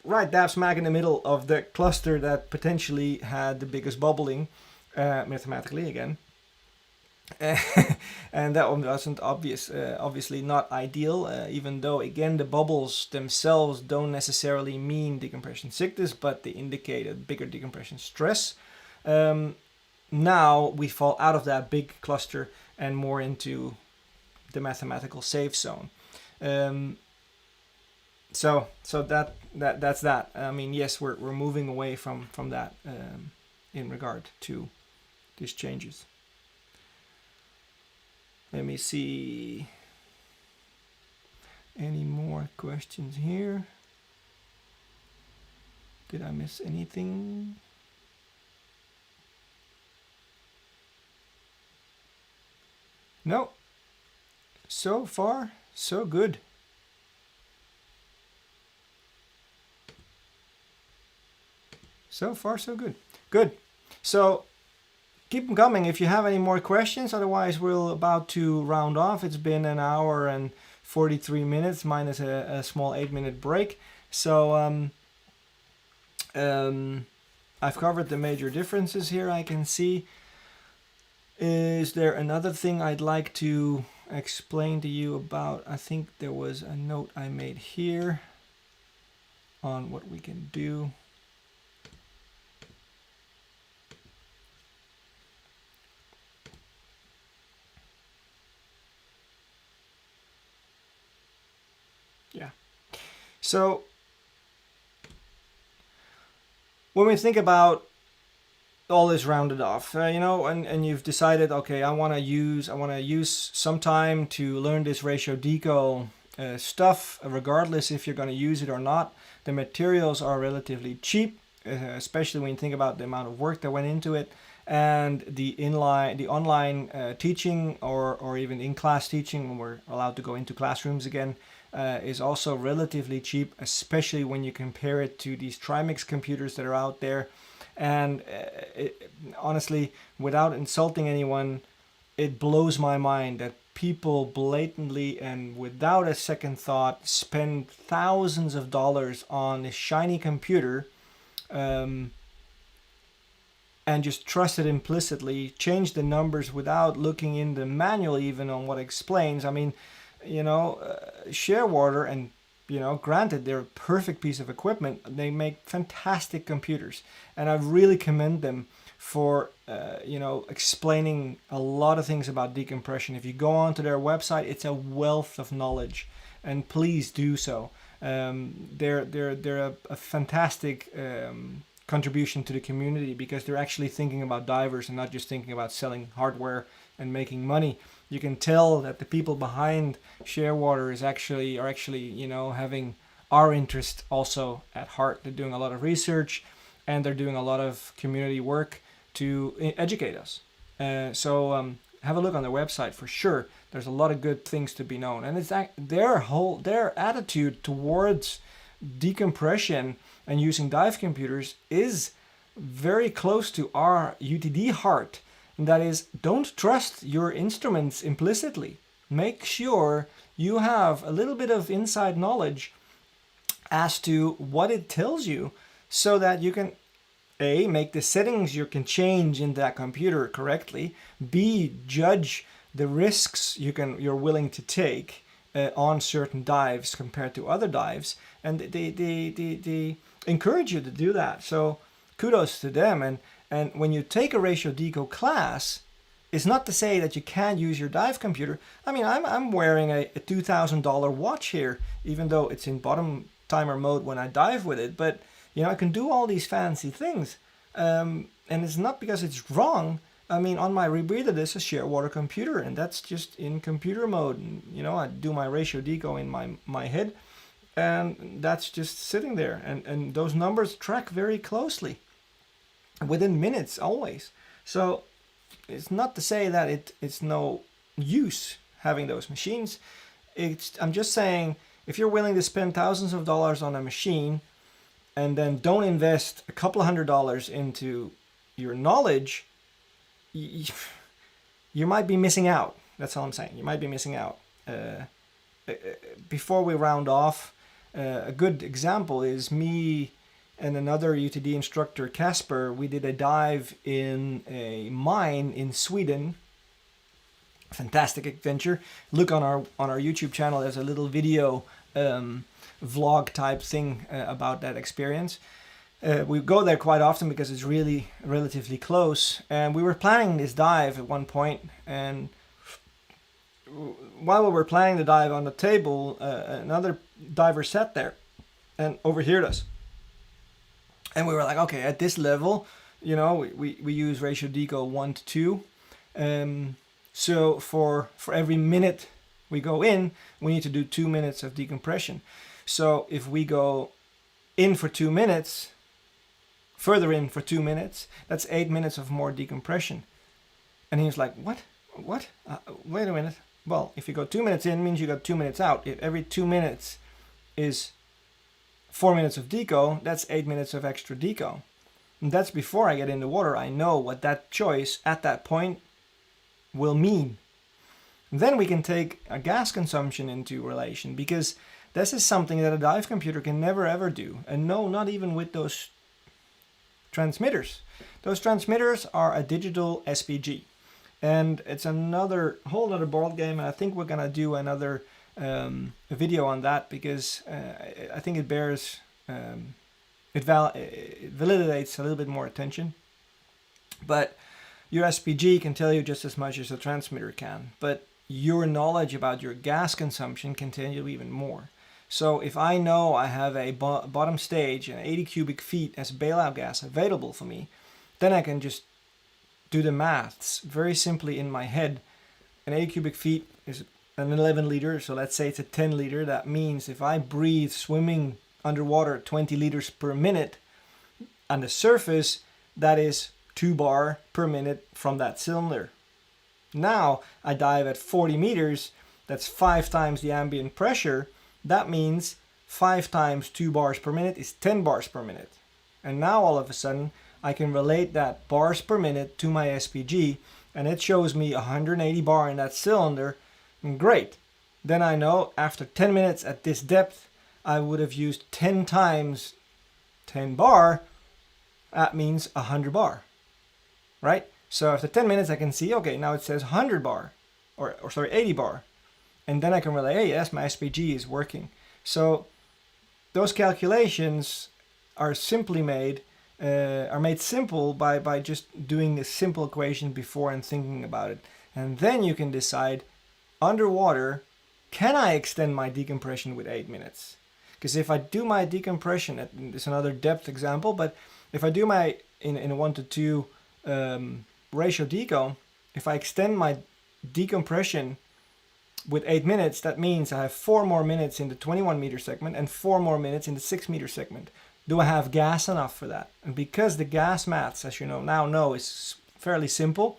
right dab smack in the middle of the cluster that potentially had the biggest bubbling, mathematically again. And that one wasn't obviously not ideal, even though again the bubbles themselves don't necessarily mean decompression sickness, but they indicate a bigger decompression stress. Now we fall out of that big cluster and more into the mathematical safe zone. So that's that. I mean, yes, we're moving away from that in regard to these changes. Let me see any more questions here. Did I miss anything? No. So far, so good. So far, so good. Good. So keep them coming if you have any more questions. Otherwise, we're about to round off. It's been an hour and 43 minutes minus a small 8-minute break. So I've covered the major differences here, I can see. Is there another thing I'd like to explain to you about? I think there was a note I made here on what we can do. Yeah. So when we think about all this rounded off, and you've decided, okay, I want to use some time to learn this Ratio Deco stuff, regardless if you're going to use it or not. The materials are relatively cheap, especially when you think about the amount of work that went into it, and the online teaching or even in-class teaching when we're allowed to go into classrooms again is also relatively cheap, especially when you compare it to these Trimix computers that are out there. And honestly, without insulting anyone, it blows my mind that people blatantly and without a second thought spend thousands of dollars on a shiny computer and just trust it implicitly, change the numbers without looking in the manual even on what it explains. I mean, Shearwater, and You know, granted, they're a perfect piece of equipment. They make fantastic computers, and I really commend them for you know, explaining a lot of things about decompression. If you go onto their website, it's a wealth of knowledge, and please do so. They're a fantastic contribution to the community, because they're actually thinking about divers and not just thinking about selling hardware and making money. You can tell that the people behind Shearwater are actually, you know, having our interest also at heart. They're doing a lot of research, and they're doing a lot of community work to educate us. So have a look on their website for sure. There's a lot of good things to be known, and it's their attitude towards decompression and using dive computers is very close to our UTD heart. And that is, don't trust your instruments implicitly. Make sure you have a little bit of inside knowledge as to what it tells you, so that you can A, make the settings you can change in that computer correctly, B, judge the risks you're willing to take on certain dives compared to other dives, and they encourage you to do that. So kudos to them. And when you take a Ratio Deco class, it's not to say that you can't use your dive computer. I mean, I'm wearing a $2,000 watch here, even though it's in bottom timer mode when I dive with it. But you know, I can do all these fancy things, and it's not because it's wrong. I mean, on my rebreather, this is a Shearwater computer, and that's just in computer mode. And, you know, I do my Ratio Deco in my head, and that's just sitting there. And those numbers track very closely, within minutes always. So it's not to say that it's no use having those machines. I'm just saying, if you're willing to spend thousands of dollars on a machine, and then don't invest a couple of $100 into your knowledge, you might be missing out. That's all I'm saying. You might be missing out. Before we round off, a good example is me and another UTD instructor, Casper. We did a dive in a mine in Sweden. Fantastic adventure. Look on our YouTube channel. There's a little video vlog type thing about that experience. We go there quite often because it's really relatively close, and we were planning this dive at one point, and while we were planning the dive on the table, another diver sat there and overheard us, and we were like, okay, at this level, you know, we use Ratio Deco 1 to 2, so for every minute we go in, we need to do 2 minutes of decompression. So if we go in for 2 minutes, further in for 2 minutes, that's 8 minutes of more decompression. And he was like, what? Wait a minute. Well, if you go 2 minutes in, means you got 2 minutes out. If every 2 minutes is 4 minutes of deco, that's 8 minutes of extra deco. And that's before I get in the water. I know what that choice at that point will mean. Then we can take a gas consumption into relation, because this is something that a dive computer can never ever do. And no, not even with those transmitters. Those transmitters are a digital SPG. And it's whole other ball game. And I think we're going to do another video on that, because I think it bears, it validates a little bit more attention. But your SPG can tell you just as much as a transmitter can. But your knowledge about your gas consumption can tell you even more. So if I know I have a bottom stage and 80 cubic feet as bailout gas available for me, then I can just do the maths very simply in my head. An 80 cubic feet is an 11 liter, so let's say it's a 10 liter. That means if I breathe swimming underwater 20 liters per minute on the surface, that is 2 bar per minute from that cylinder. Now I dive at 40 meters, that's 5 times the ambient pressure. That means 5 times 2 bars per minute is 10 bars per minute. And now all of a sudden I can relate that bars per minute to my SPG, and it shows me 180 bar in that cylinder. And great. Then I know after 10 minutes at this depth, I would have used 10 times 10 bar. That means 100 bar, right? So after 10 minutes, I can see, okay, now it says 100 bar, or sorry, 80 bar. And then I can relate, hey, yes, my SPG is working. So those calculations are simply made simple by just doing a simple equation before and thinking about it. And then you can decide, underwater, can I extend my decompression with 8 minutes? Because if I do my decompression, it's another depth example, but if I do my, in a 1:2 ratio deco, if I extend my decompression with 8 minutes, that means I have 4 more minutes in the 21 meter segment and 4 more minutes in the 6 meter segment. Do I have gas enough for that? And because the gas maths, as you know, is fairly simple,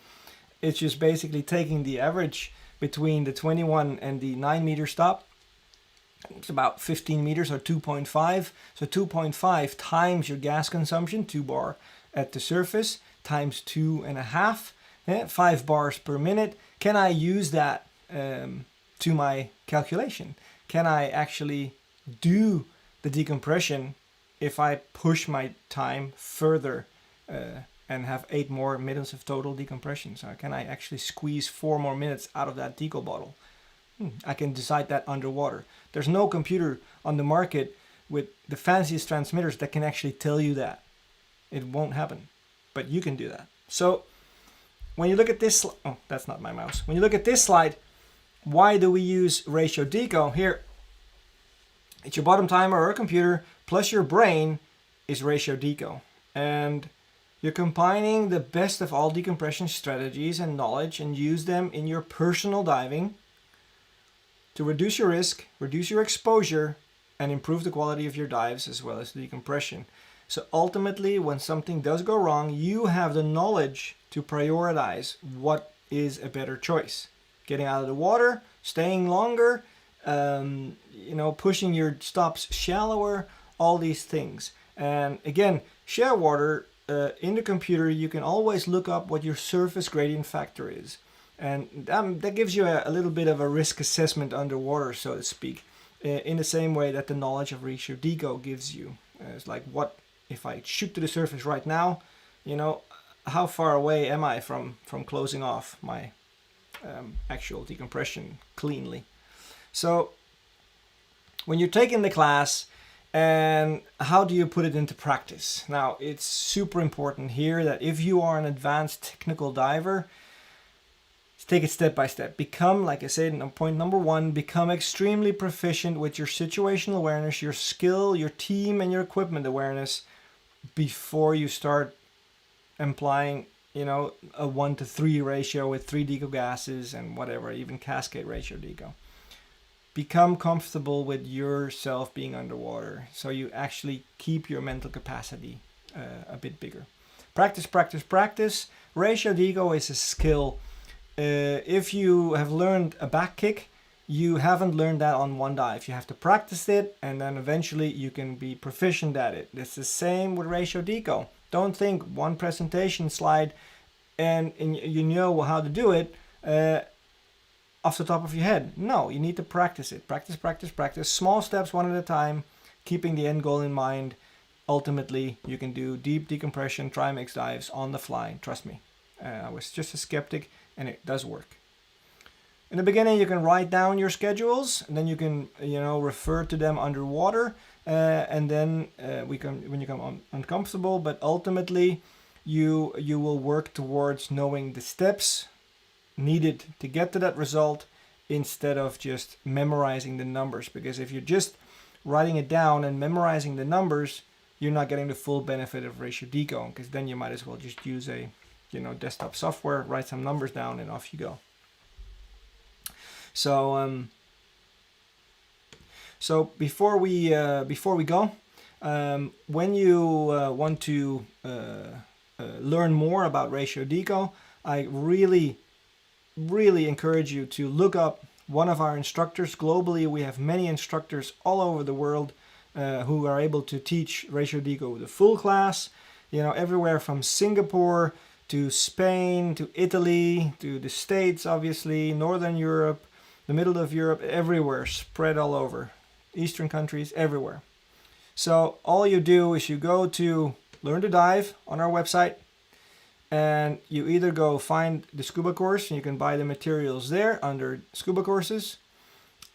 it's just basically taking the average between the 21 and the 9 meter stop. It's about 15 meters or 2.5. So 2.5 times your gas consumption, 2 bar at the surface, times 2.5, 5 bars per minute. Can I use that to my calculation? Can I actually do the decompression if I push my time further and have 8 more minutes of total decompression? So can I actually squeeze 4 more minutes out of that deco bottle? I can decide that underwater. There's no computer on the market with the fanciest transmitters that can actually tell you that. It won't happen, but you can do that. So when you look at this, oh, that's not my mouse. When you look at this slide, why do we use ratio deco? Here, it's your bottom timer or a computer plus your brain is ratio deco. And you're combining the best of all decompression strategies and knowledge and use them in your personal diving to reduce your risk, reduce your exposure, and improve the quality of your dives as well as the decompression. So ultimately, when something does go wrong, you have the knowledge to prioritize what is a better choice. Getting out of the water, staying longer, pushing your stops shallower, all these things. And again, shallow water, in the computer, you can always look up what your surface gradient factor is. And that gives you a little bit of a risk assessment underwater, so to speak, in the same way that the knowledge of ratio deco gives you. It's like, what if I shoot to the surface right now, how far away am I from closing off my actual decompression cleanly? So when you're taking the class, and how do you put it into practice? Now, it's super important here that if you are an advanced technical diver, take it step by step. Become, like I said, point number 1, become extremely proficient with your situational awareness, your skill, your team, and your equipment awareness before you start implying, a 1:3 ratio with 3 deco gases and whatever, even cascade ratio deco. Become comfortable with yourself being underwater so you actually keep your mental capacity a bit bigger. Practice, practice, practice. Ratio deco is a skill. If you have learned a back kick, you haven't learned that on one dive. You have to practice it, and then eventually you can be proficient at it. It's the same with ratio deco. Don't think one presentation slide and you know how to do it off the top of your head. No, you need to practice it. Practice, practice, practice. Small steps, one at a time, keeping the end goal in mind. Ultimately, you can do deep decompression, trimix dives on the fly. Trust me. I was just a skeptic, and it does work. In the beginning, you can write down your schedules, and then you can, refer to them underwater, and then when you come uncomfortable. But ultimately, you will work towards knowing the steps needed to get to that result instead of just memorizing the numbers. Because if you're just writing it down and memorizing the numbers, you're not getting the full benefit of ratio deco. Because then you might as well just use a desktop software, write some numbers down, and off you go. So before we go, when you want to learn more about ratio deco, I really encourage you to look up one of our instructors. Globally, we have many instructors all over the world who are able to teach ratio deco the full class. Everywhere from Singapore to Spain, to Italy, to the States, obviously, Northern Europe, the middle of Europe, everywhere, spread all over. Eastern countries, everywhere. So all you do is you go to Learn to Dive on our website, and you either go find the Scuba course, and you can buy the materials there under Scuba courses,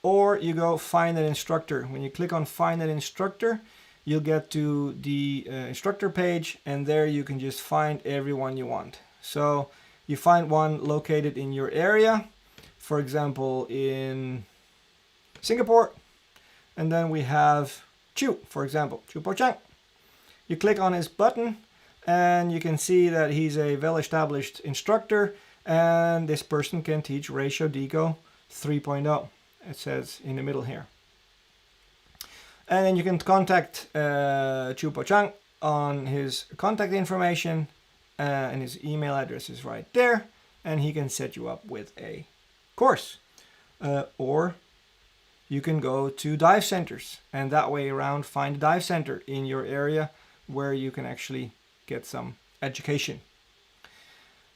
or you go find an instructor. When you click on find an instructor, you'll get to the instructor page, and there you can just find everyone you want. So you find one located in your area, for example in Singapore, and then we have Chu, for example, Chu Po Chang. You click on his button and you can see that he's a well-established instructor, and this person can teach Ratio Deco 3.0. It says in the middle here. And then you can contact Chu Po Chang on his contact information, and his email address is right there, and he can set you up with a course. Or you can go to dive centers, and that way around find a dive center in your area where you can actually get some education.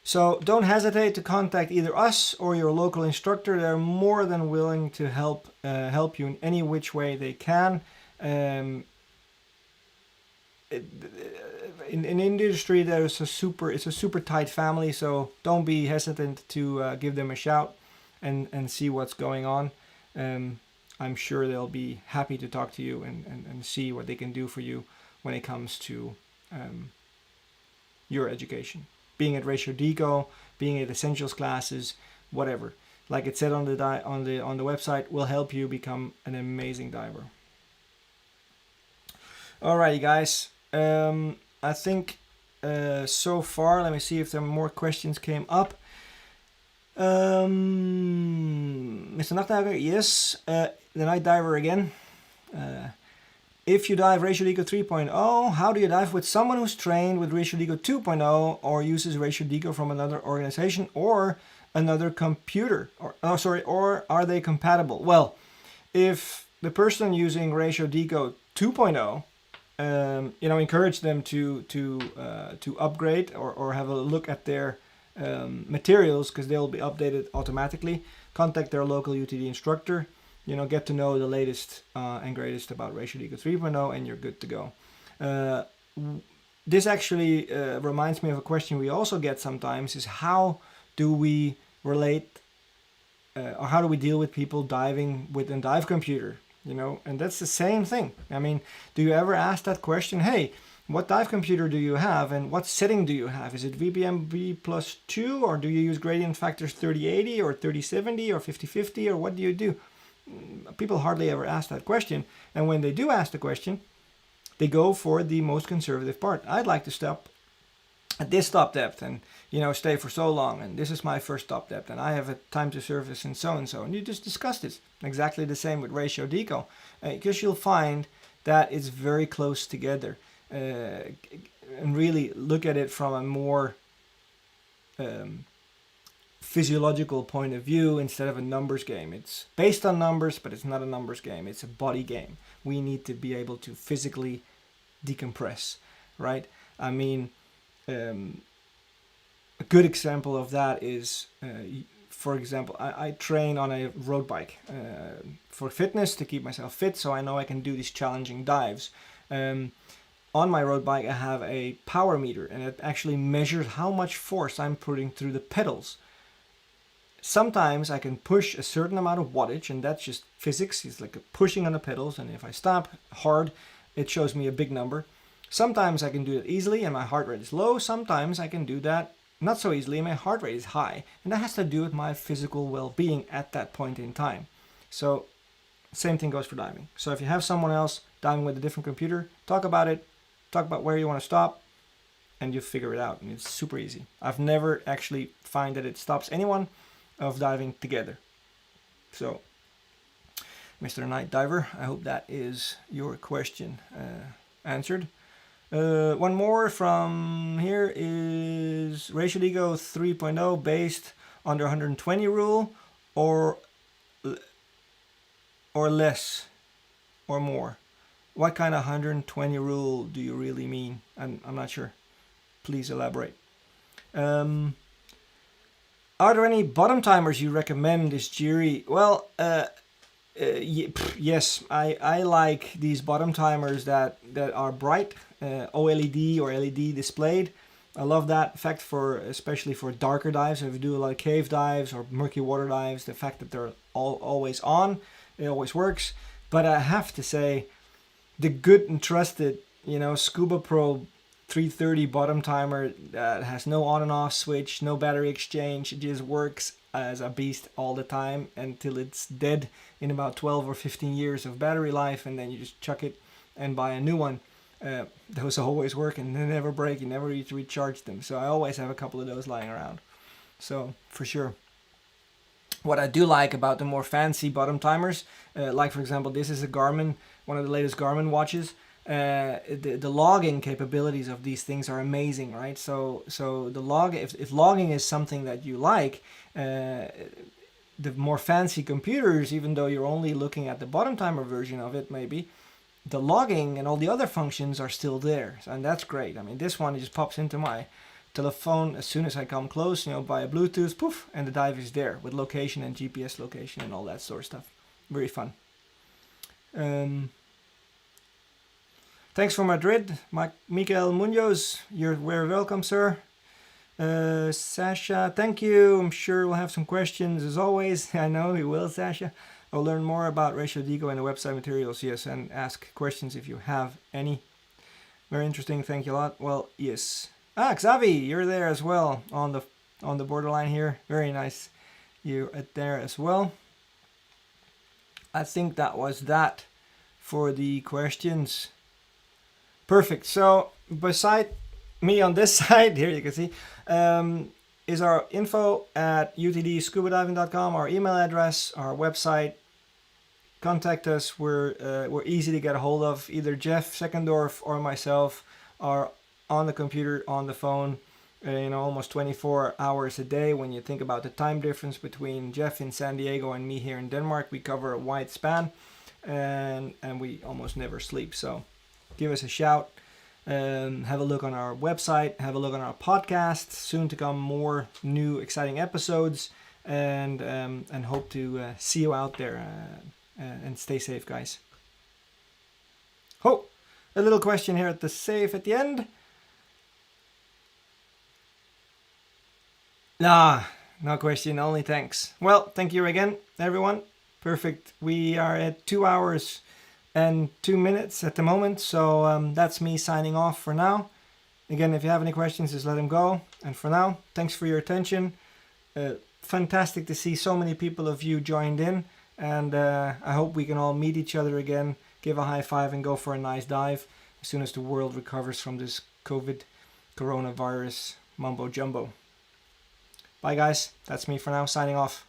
So don't hesitate to contact either us or your local instructor. They're more than willing to help you in any which way they can. In industry, it's a super tight family, so don't be hesitant to give them a shout and see what's going on. I'm sure they'll be happy to talk to you and see what they can do for you when it comes to your education. Being at Ratio Deco, being at essentials classes, whatever. Like it said on the website, will help you become an amazing diver. Alrighty, guys. I think so far, let me see if there more questions came up. Mr. Nachtdiver, yes. The night diver again. If you dive Ratio Deco 3.0, how do you dive with someone who's trained with Ratio Deco 2.0 or uses Ratio Deco from another organization or another computer? Or are they compatible? Well, if the person using Ratio Deco 2.0, encourage them to upgrade or have a look at their materials, because they'll be updated automatically. Contact their local UTD instructor. Get to know the latest and greatest about Ratio Deco 3.0, and you're good to go. This actually reminds me of a question we also get sometimes, is how do we relate or how do we deal with people diving with a dive computer? And that's the same thing. I mean, do you ever ask that question? Hey, what dive computer do you have, and what setting do you have? Is it VBM+2, or do you use gradient factors 3080 or 3070 or 5050, or what do you do? People hardly ever ask that question, and when they do ask the question, they go for the most conservative part. I'd like to stop at this stop depth and stay for so long, and this is my first stop depth, and I have a time to service and so, and you just discuss this. Exactly the same with Ratio Deco, because you'll find that it's very close together, and really look at it from a more physiological point of view instead of a numbers game. It's based on numbers, but it's not a numbers game. It's a body game. We need to be able to physically decompress, right? I mean, a good example of that is, for example, I train on a road bike for fitness, to keep myself fit, so I know I can do these challenging dives. On my road bike, I have a power meter, and it actually measures how much force I'm putting through the pedals. Sometimes I can push a certain amount of wattage, and that's just physics. It's like pushing on the pedals, and if I stop hard, it shows me a big number. Sometimes I can do it easily and my heart rate is low. Sometimes I can do that not so easily and my heart rate is high. And that has to do with my physical well-being at that point in time. So same thing goes for diving. So if you have someone else diving with a different computer, talk about it, talk about where you want to stop, and you figure it out. And it's super easy. I've never actually find that it stops anyone of diving together. So, Mr. Night Diver, I hope that is your question answered. One more from here is Ratio Deco 3.0 based on the 120 rule or less or more? What kind of 120 rule do you really mean? I'm not sure. Please elaborate. Are there any bottom timers you recommend, is Jiri? Well, yes, I like these bottom timers that are bright, OLED or LED displayed. I love that effect especially for darker dives. If you do a lot of cave dives or murky water dives, the fact that they're always on it always works. But I have to say, the good and trusted, Scuba Pro 330 bottom timer that has no on and off switch, no battery exchange. It just works as a beast all the time until it's dead in about 12 or 15 years of battery life, and then you just chuck it and buy a new one. Those always work and they never break. You never need to recharge them. So I always have a couple of those lying around. So for sure. What I do like about the more fancy bottom timers, like for example, this is a Garmin, one of the latest Garmin watches. The logging capabilities of these things are amazing, right? So if logging is something that you like, the more fancy computers, even though you're only looking at the bottom timer version of it, maybe the logging and all the other functions are still there, and that's great. I mean, this one just pops into my telephone as soon as I come close, by a Bluetooth, poof, and the dive is there with location and GPS location and all that sort of stuff. Very fun. Thanks for Madrid, Miguel Munoz. You're very welcome, sir. Sasha, thank you. I'm sure we'll have some questions as always. I know we will, Sasha. I'll learn more about Ratio Deco in the website materials, yes, and ask questions if you have any. Very interesting, thank you a lot. Well, yes. Xavi, you're there as well on the borderline here. Very nice. You're there as well. I think that was that for the questions. Perfect. So beside me on this side, here you can see, is our info at utdscubadiving.com, our email address, our website. Contact us. We're easy to get a hold of. Either Jeff Seckendorf or myself are on the computer, on the phone, almost 24 hours a day. When you think about the time difference between Jeff in San Diego and me here in Denmark, we cover a wide span, and we almost never sleep. So give us a shout. Have a look on our website. Have a look on our podcast. Soon to come more new exciting episodes, and hope to see you out there. And stay safe, guys. Oh, a little question here at the safe at the end. Nah, no question, only thanks. Well, thank you again, everyone. Perfect. We are at 2 hours and 2 minutes at the moment, so that's me signing off for now. Again, if you have any questions, just let them go. And for now, thanks for your attention. Fantastic to see so many people of you joined in. And I hope we can all meet each other again, give a high five and go for a nice dive as soon as the world recovers from this coronavirus mumbo jumbo. Bye guys, that's me for now, signing off.